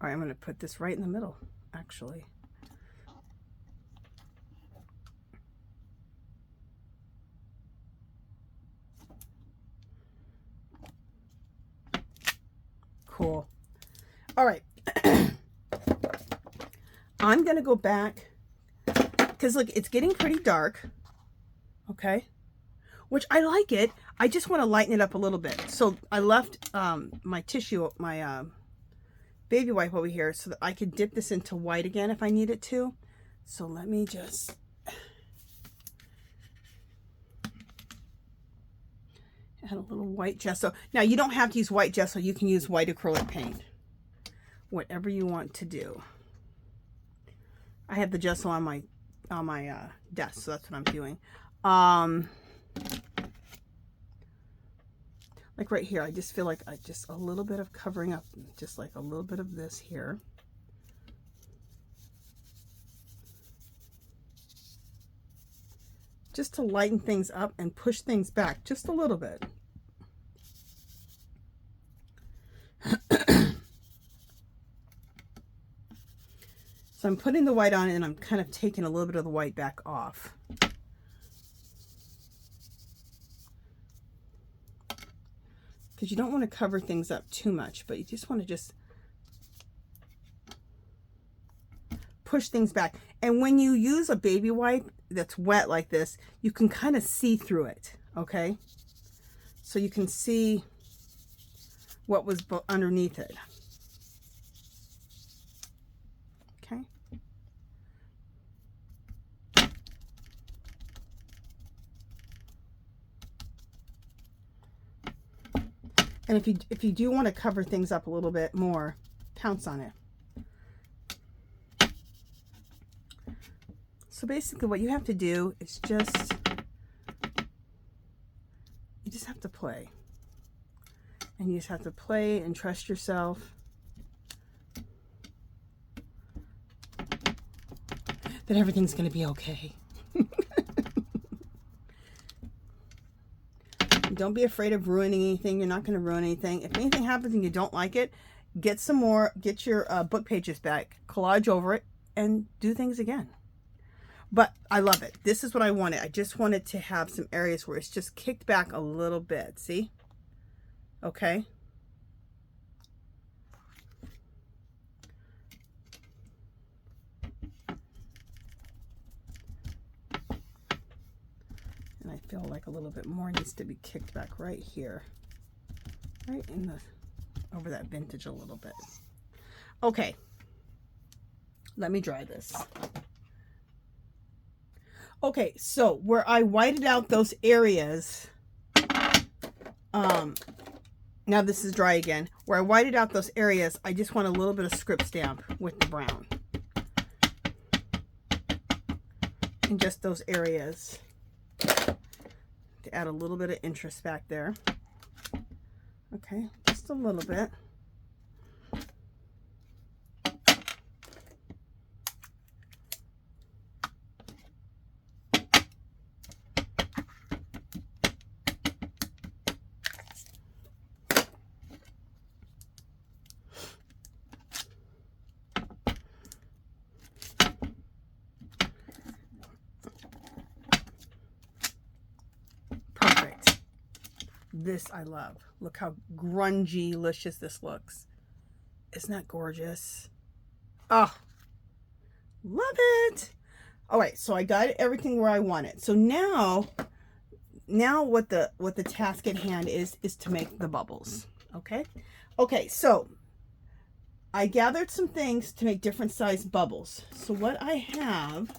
All right, I'm going to put this right in the middle, actually. Cool. All right. I'm going to go back because look, it's getting pretty dark. Okay. Which I like it. I just want to lighten it up a little bit. So I left my tissue, my baby wipe over here so that I could dip this into white again if I needed to. So let me just add a little white gesso. Now you don't have to use white gesso. You can use white acrylic paint. Whatever you want to do. I have the gesso on my desk, so that's what I'm doing. Like right here, I just feel like just a little bit of covering up, just like a little bit of this here. Just to lighten things up and push things back just a little bit. So I'm putting the white on and I'm kind of taking a little bit of the white back off. Because you don't want to cover things up too much, but you just want to just push things back. And when you use a baby wipe that's wet like this, you can kind of see through it, okay? So you can see what was underneath it. Okay? And if you do want to cover things up a little bit more, pounce on it. So basically what you have to do is you just have to play. And you just have to play and trust yourself. that everything's going to be okay. Don't be afraid of ruining anything. You're not going to ruin anything. If anything happens and you don't like it, get some more, get your book pages back, collage over it, and do things again. But I love it. This is what I wanted. I just wanted to have some areas where it's just kicked back a little bit. See? Okay. And I feel like a little bit more needs to be kicked back right here. Right in the, over that vintage a little bit. Okay. Let me dry this. Okay, so where I whited out those areas, now this is dry again. Where I whited out those areas, I just want a little bit of script stamp with the brown. And just those areas to add a little bit of interest back there. Okay, just a little bit. This I love. Look how grungy-licious this looks. Isn't that gorgeous? Oh, love it. All right, so I got everything where I want it. So now what the task at hand is to make the bubbles. Okay. Okay, so I gathered some things to make different size bubbles. So what I have,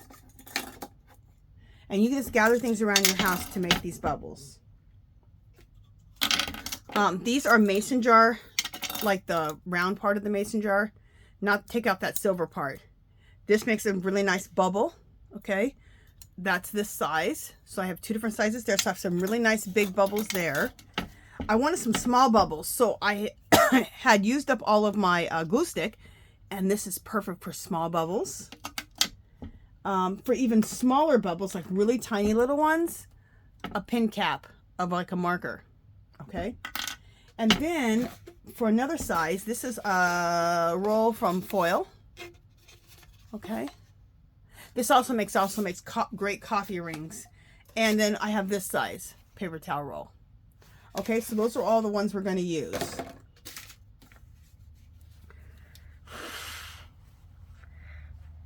and you can just gather things around your house to make these bubbles. These are mason jar, like the round part of the mason jar, not take out that silver part. This makes a really nice bubble. Okay, that's this size. So I have two different sizes there. So I have some really nice big bubbles there. I wanted some small bubbles. So I had used up all of my glue stick, and this is perfect for small bubbles. For even smaller bubbles, like really tiny little ones, a pin cap of like a marker. Okay. And then for another size, this is a roll from FROYLE. Okay. This also makes great coffee rings. And then I have this size paper towel roll. Okay, so those are all the ones we're going to use.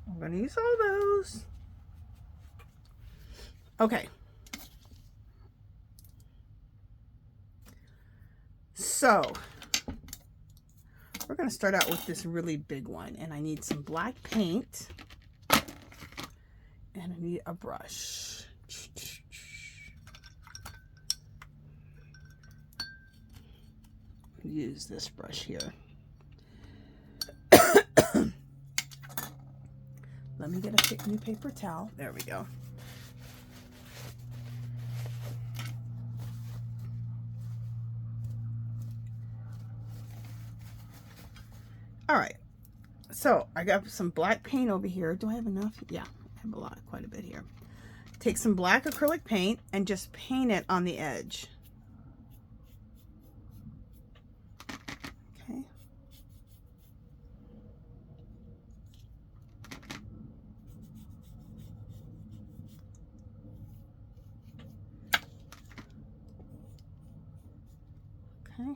I'm going to use all those. Okay. So we're going to start out with this really big one, and I need some black paint, and I need a brush. Use this brush here. Let me get a new paper towel. There we go. All right, so I got some black paint over here. Do I have enough? Yeah, I have quite a bit here. Take some black acrylic paint and just paint it on the edge. Okay. Okay.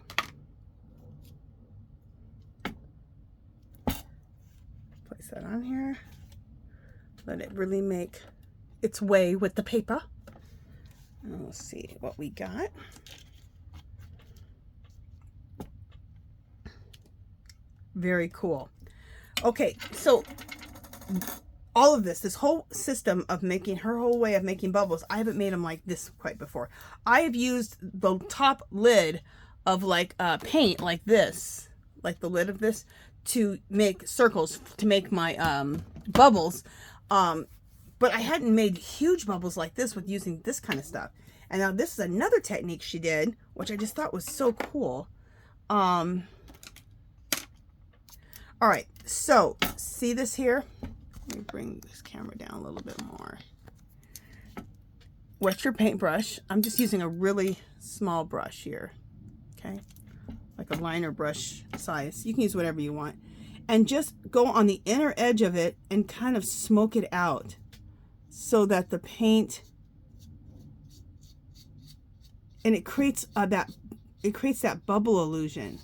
Place that on here. Let it really make its way with the paper. And we'll see what we got. Very cool. Okay, so all of this whole system of making, her whole way of making bubbles, I haven't made them like this quite before. I have used the top lid of like paint like this, like the lid of this, to make circles, to make my bubbles. But I hadn't made huge bubbles like this with using this kind of stuff. And now this is another technique she did, which I just thought was so cool. All right, so see this here? Let me bring this camera down a little bit more. Wet your paintbrush. I'm just using a really small brush here, okay? Like a liner brush size. You can use whatever you want. And just go on the inner edge of it and kind of smoke it out so that the paint, and it creates that bubble illusion.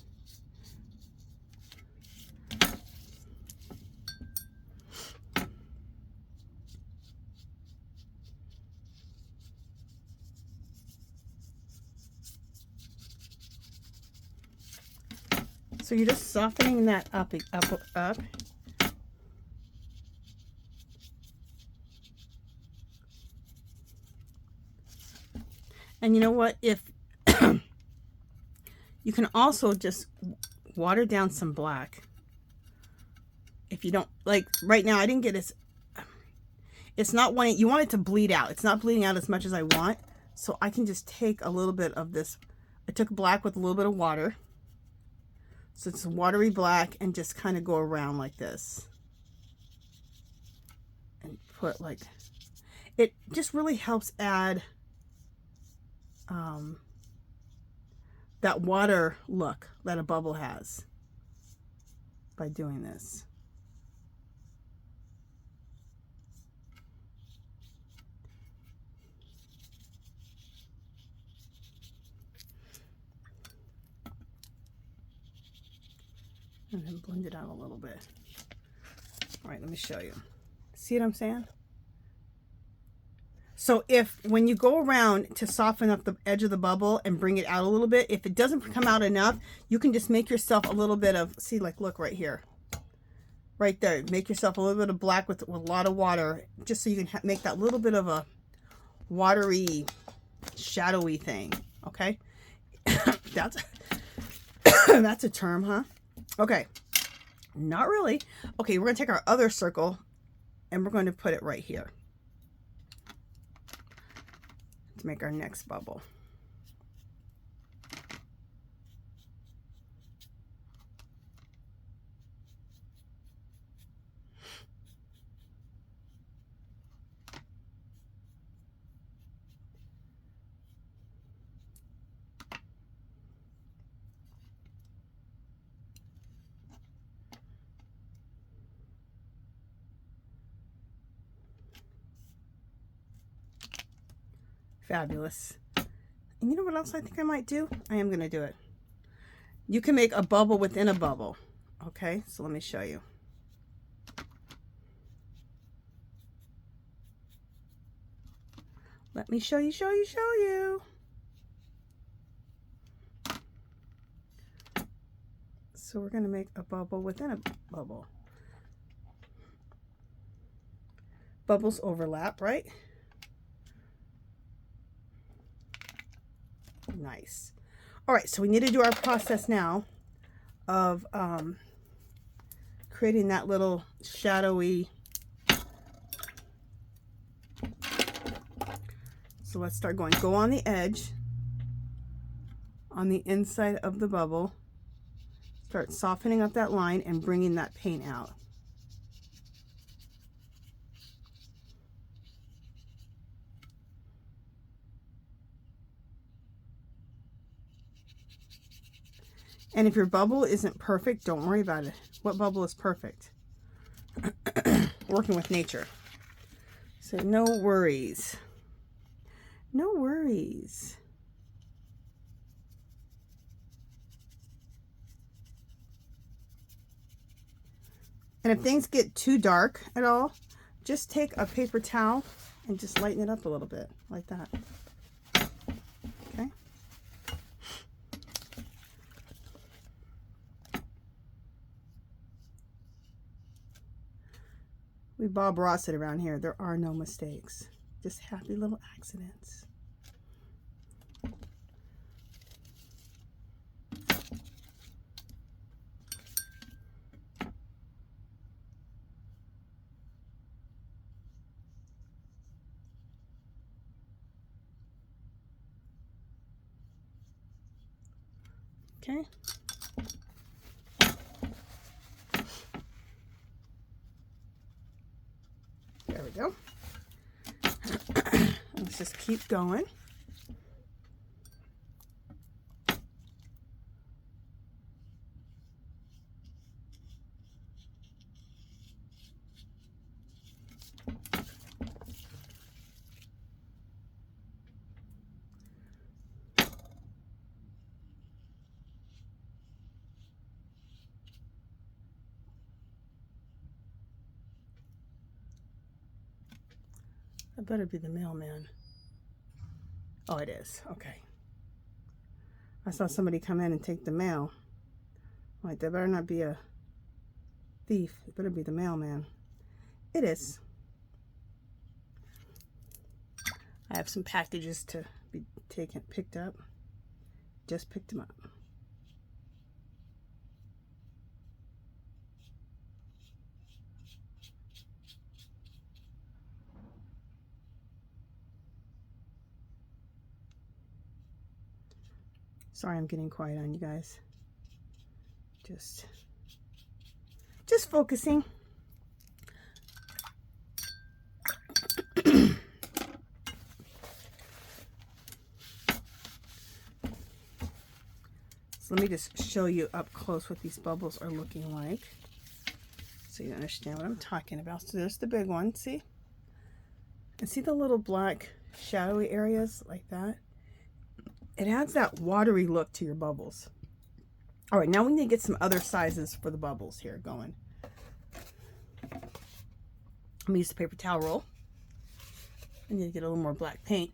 So you're just softening that up. And you know what? If you can also just water down some black. If you don't, like right now, I didn't get it's not wanting, you want it to bleed out. It's not bleeding out as much as I want. So I can just take a little bit of this. I took black with a little bit of water. So it's watery black, and just kind of go around like this. And put like, it just really helps add that water look that a bubble has by doing this. And then blend it out a little bit. All right, let me show you. See what I'm saying? So when you go around to soften up the edge of the bubble and bring it out a little bit, if it doesn't come out enough, you can just make yourself a little bit of, see, like, look right here. Right there. Make yourself a little bit of black with a lot of water, just so you can make that little bit of a watery, shadowy thing. Okay? That's a term, huh? Okay, not really. Okay, we're going to take our other circle and we're going to put it right here to make our next bubble. Fabulous. And you know what else I think I might do? I am going to do it. You can make a bubble within a bubble. Okay, so let me show you. Let me show you. So we're going to make a bubble within a bubble. Bubbles overlap, right? Nice. All right, so we need to do our process now of creating that little shadowy. So let's start going. Go on the edge, on the inside of the bubble. Start softening up that line and bringing that paint out. And if your bubble isn't perfect, don't worry about it. What bubble is perfect? Working with nature. So no worries. No worries. And if things get too dark at all, just take a paper towel and just lighten it up a little bit, like that. Okay? We Bob Ross it around here. There are no mistakes. Just happy little accidents. Okay. go. Let's just keep going. That better be the mailman. Oh, it is. Okay. I saw somebody come in and take the mail. Like, that better not be a thief. It better be the mailman. It is. I have some packages to be picked up. Just picked them up. Sorry, I'm getting quiet on you guys. Just focusing. So let me just show you up close what these bubbles are looking like, so you understand what I'm talking about. So there's the big one, see? And see the little black shadowy areas like that? It adds that watery look to your bubbles. All right, now we need to get some other sizes for the bubbles here going. I'm gonna use the paper towel roll. I need to get a little more black paint.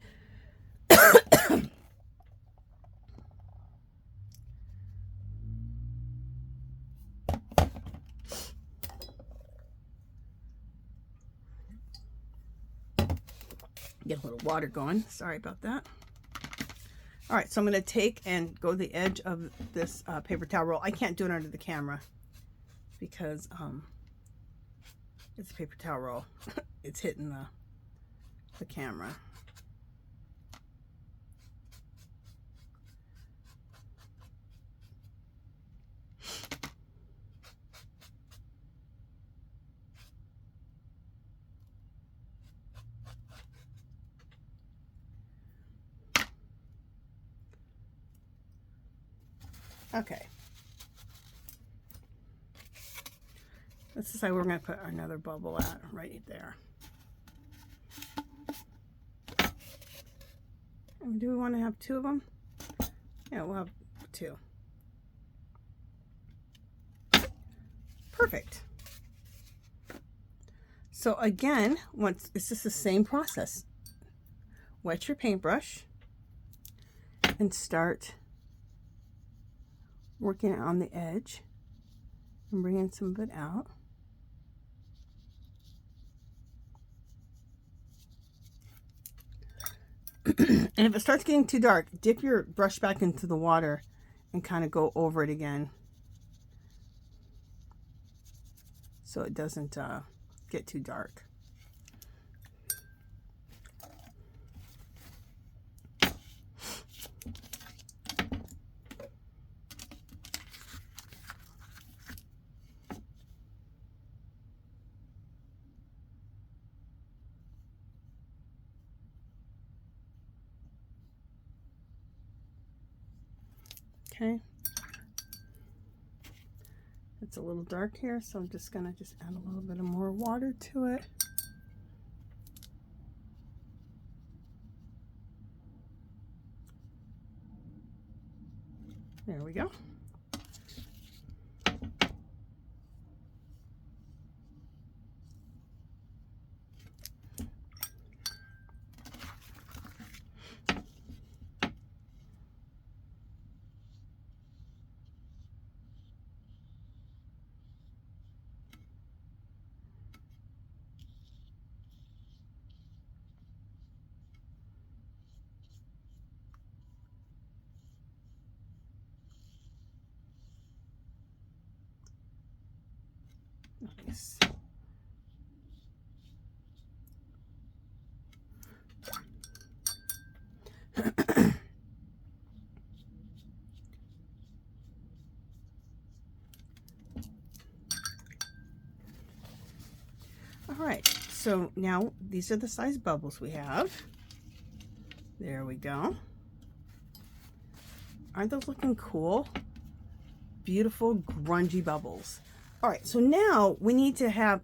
Get a little water going. Sorry about that. All right, so I'm going to take and go to the edge of this paper towel roll. I can't do it under the camera because it's a paper towel roll. It's hitting the camera. Okay. Let's decide where we're going to put another bubble at right there. And do we want to have two of them? Yeah, we'll have two. Perfect. So again, it's just the same process. Wet your paintbrush and start working on the edge and bringing some of it out. And if it starts getting too dark, dip your brush back into the water and kind of go over it again so it doesn't get too dark. Okay, it's a little dark here, so I'm just gonna add a little bit of more water to it. There we go. Nice. All right, so now these are the size bubbles we have. There we go. Aren't those looking cool? Beautiful grungy bubbles. All right, so now we need to have,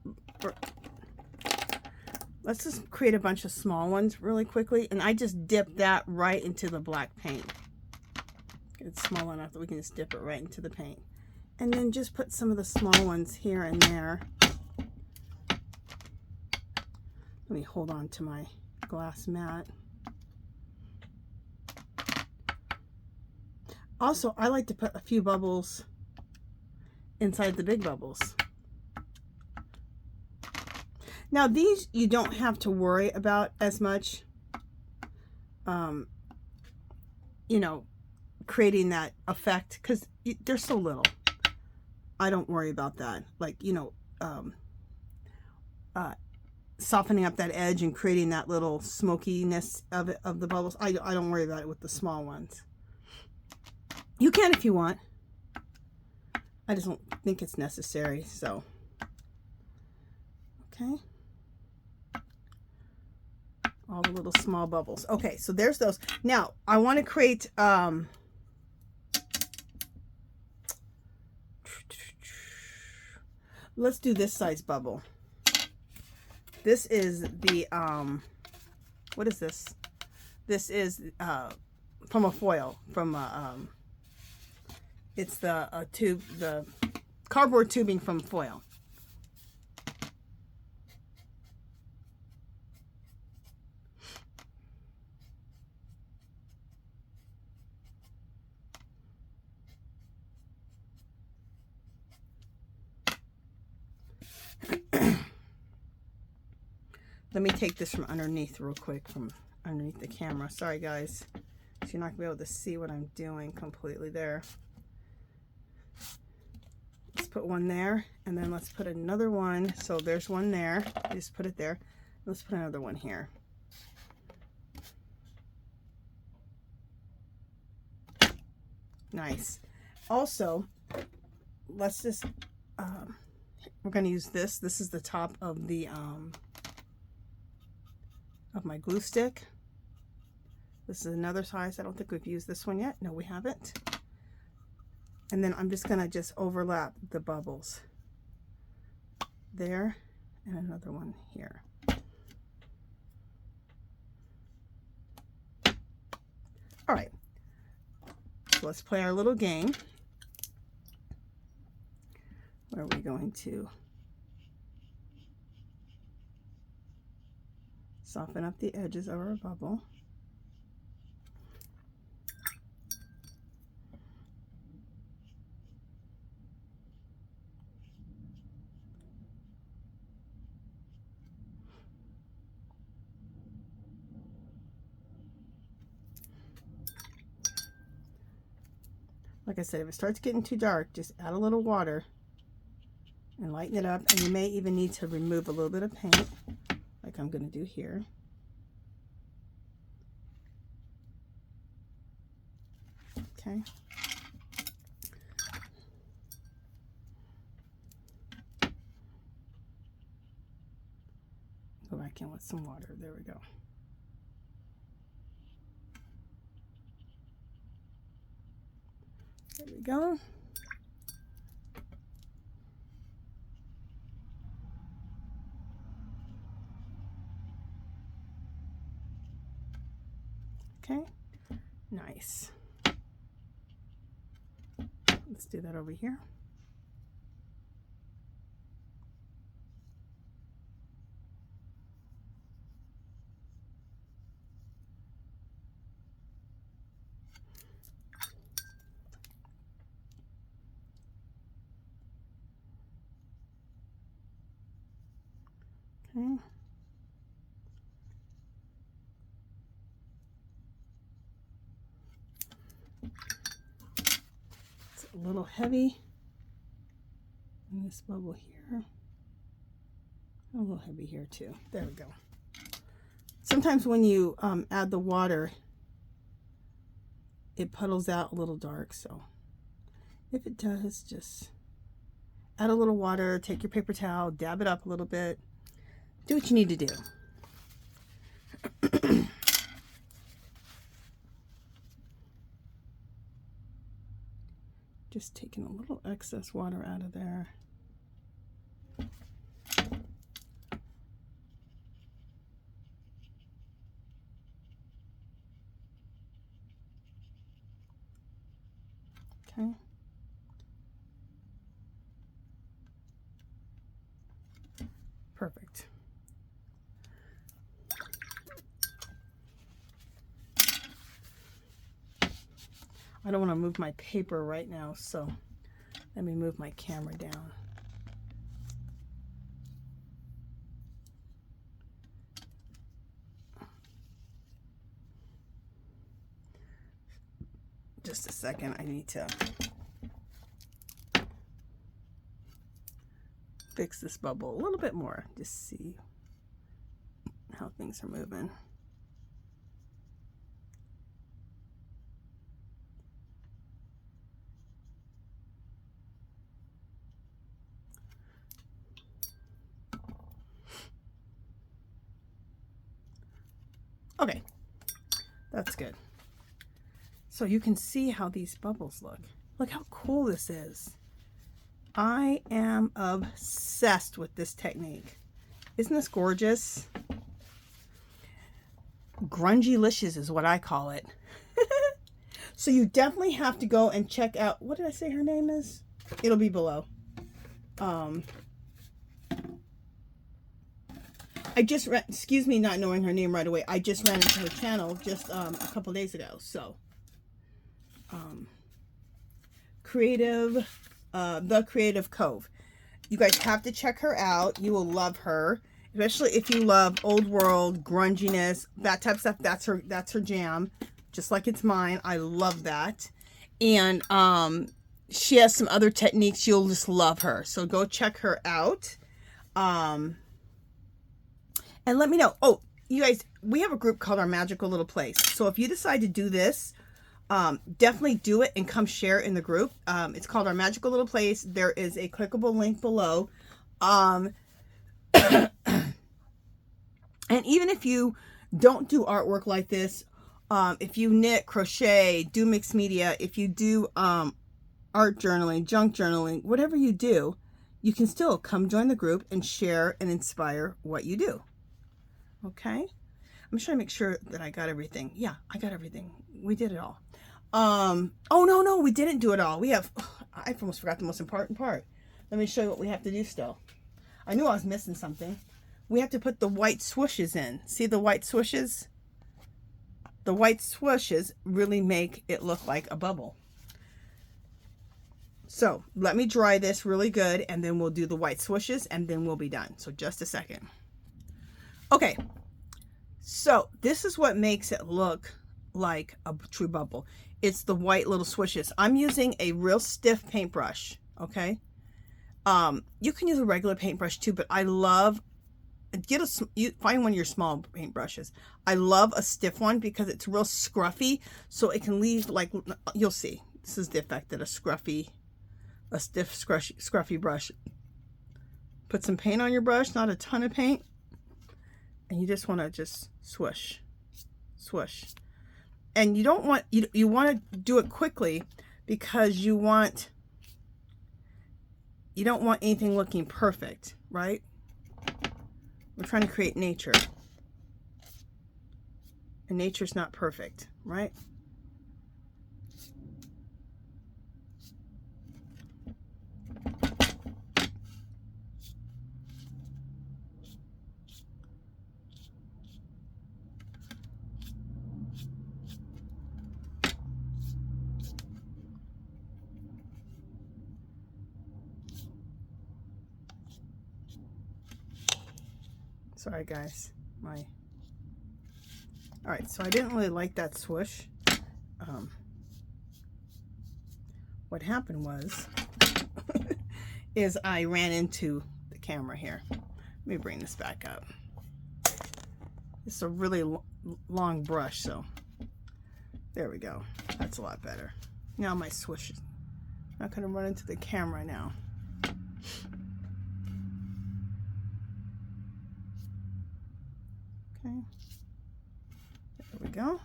let's just create a bunch of small ones really quickly. And I just dip that right into the black paint. It's small enough that we can just dip it right into the paint. And then just put some of the small ones here and there. Let me hold on to my glass mat. Also, I like to put a few bubbles inside the big bubbles. Now these you don't have to worry about as much, you know, creating that effect, because they're so little. I don't worry about that. Like, you know, softening up that edge and creating that little smokiness of it, of the bubbles. I don't worry about it with the small ones. You can if you want. I just don't think it's necessary, so. Okay. All the little small bubbles. Okay, so there's those. Now, I want to create, let's do this size bubble. This is the, what is this? This is from a foil, from it's the tube, the cardboard tubing from foil. Let me take this from underneath real quick, from underneath the camera. Sorry guys, so you're not gonna be able to see what I'm doing completely there. Let's put one there, and then let's put another one. So there's one there. Just put it there. Let's put another one here. Nice. Also, let's just, we're going to use this. This is the top of the, of my glue stick. This is another size. I don't think we've used this one yet. No, we haven't. And then I'm just going to just overlap the bubbles there, and another one here. All right, so let's play our little game where we're going to soften up the edges of our bubble. Like I said, if it starts getting too dark, just add a little water and lighten it up. And you may even need to remove a little bit of paint, like I'm going to do here. Okay. Go back in with some water. There we go. There we go. Okay, nice. Let's do that over here. Okay. It's a little heavy in this bubble here. A little heavy here too. There we go. Sometimes when you add the water, it puddles out a little dark, so if it does, just add a little water, take your paper towel, dab it up a little bit. do what you need to do. Just taking a little excess water out of there. Okay. Perfect. I don't want to move my paper right now, so let me move my camera down. Just a second, I need to fix this bubble a little bit more, just see how things are moving. Okay, that's good. So you can see how these bubbles look. Look how cool this is. I am obsessed with this technique. Isn't this gorgeous? Grungy-licious is what I call it. So you definitely have to go and check out, what did I say her name is? It'll be below. I just ran, excuse me not knowing her name right away. I just ran into her channel just a couple days ago. So, TheCreativeCove. You guys have to check her out. You will love her, especially if you love old world grunginess, that type of stuff. That's her jam, just like it's mine. I love that. And she has some other techniques. You'll just love her. So go check her out. And let me know. Oh, you guys, we have a group called Our Magical Little Place. So if you decide to do this, definitely do it and come share in the group. It's called Our Magical Little Place. There is a clickable link below. And even if you don't do artwork like this, if you knit, crochet, do mixed media, if you do art journaling, junk journaling, whatever you do, you can still come join the group and share and inspire what you do. Okay, I'm trying to make sure that I got everything. Yeah, I got everything. We did it all. Oh no, we didn't do it all. We have, I almost forgot the most important part. Let me show you what we have to do still. I knew I was missing something. We have to put the white swooshes in. See the white swooshes? The white swooshes really make it look like a bubble. So let me dry this really good and then we'll do the white swooshes and then we'll be done. So just a second. Okay, so this is what makes it look like a true bubble. It's the white little swooshes. I'm using a real stiff paintbrush, okay? You can use a regular paintbrush too, but I love, find one of your small paintbrushes. I love a stiff one because it's real scruffy, so it can leave, like, you'll see. This is the effect that a stiff, scruffy brush. Put some paint on your brush, not a ton of paint. And you just want to just swoosh, swoosh. And you don't want, you want to do it quickly because you don't want anything looking perfect, right? We're trying to create nature. And nature's not perfect, right? Sorry guys, all right, so I didn't really like that swoosh. What happened was, is I ran into the camera here. Let me bring this back up. It's a really long brush, so there we go. That's a lot better. Now my swoosh is not gonna run into the camera now. Okay. There we go.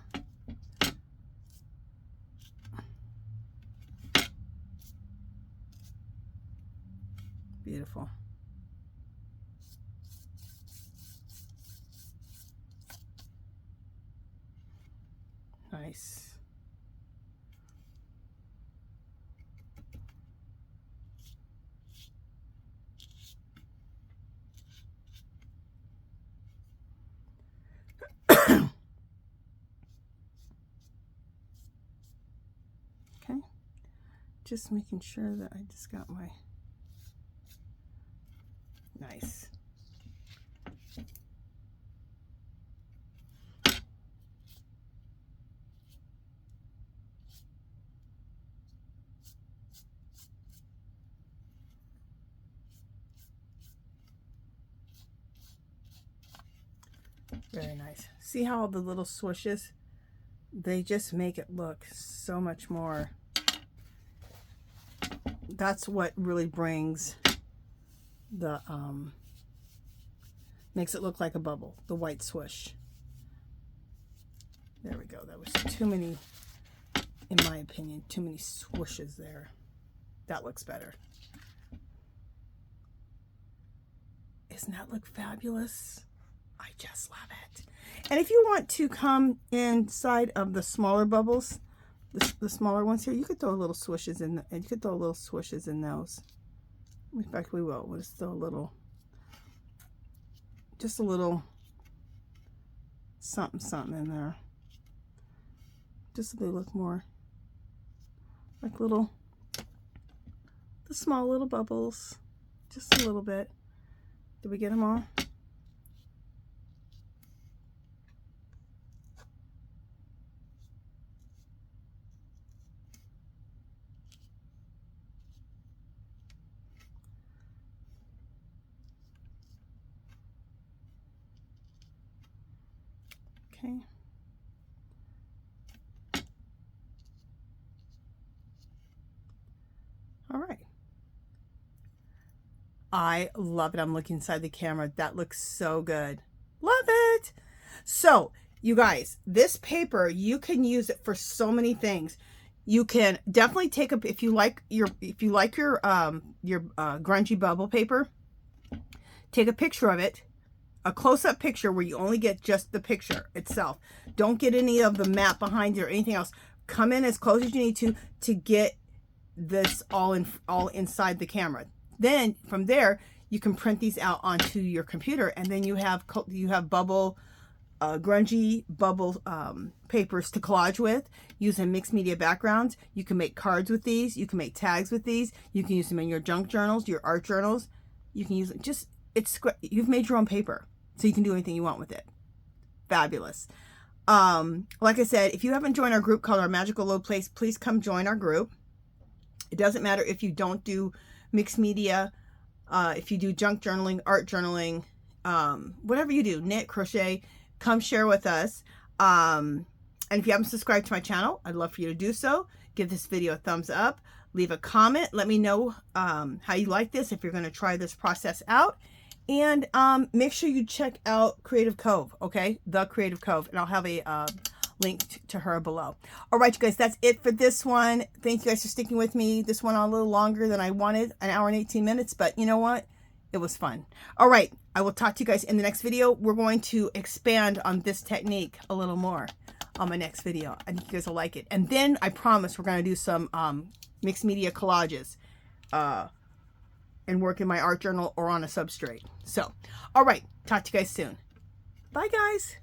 Beautiful. Nice. Okay. Just making sure that I just got my nice. Very nice. See how all the little swooshes, they just make it look so much more. That's what really brings the makes it look like a bubble, the white swoosh. There we go. That was too many, in my opinion, too many swooshes there. That looks better. Doesn't that look fabulous? I just love it. And if you want to come inside of the smaller bubbles, the smaller ones here, you could throw little swooshes in, and you could throw little swooshes in those. In fact, we will. We'll just throw a little, just a little something, something in there. Just so they look more like little, the small little bubbles. Just a little bit. Did we get them all? Okay. All right. I love it. I'm looking inside the camera. That looks so good. Love it. So, you guys, this paper, you can use it for so many things. You can definitely take a, if you like your grungy bubble paper, take a picture of it. A close-up picture where you only get just the picture itself. Don't get any of the map behind you or anything else. Come in as close as you need to get this all inside the camera. Then from there, you can print these out onto your computer, and then you have bubble, grungy bubble papers to collage with using mixed media backgrounds. You can make cards with these. You can make tags with these. You can use them in your junk journals, your art journals. You can use it. Just you've made your own paper. So you can do anything you want with it. Fabulous. Like I said, if you haven't joined our group called Our Magical Low Place, please come join our group. It doesn't matter if you don't do mixed media, if you do junk journaling, art journaling, whatever you do, knit, crochet, come share with us. And if you haven't subscribed to my channel, I'd love for you to do so. Give this video a thumbs up. Leave a comment. Let me know how you like this, if you're going to try this process out. And make sure you check out Creative Cove, okay? The Creative Cove. And I'll have a link to her below. All right, you guys, that's it for this one. Thank you guys for sticking with me. This one a little longer than I wanted, an hour and 18 minutes. But you know what? It was fun. All right, I will talk to you guys in the next video. We're going to expand on this technique a little more on my next video. I think you guys will like it. And then I promise we're going to do some mixed media collages. And work in my art journal or on a substrate. So, all right, talk to you guys soon. Bye, guys.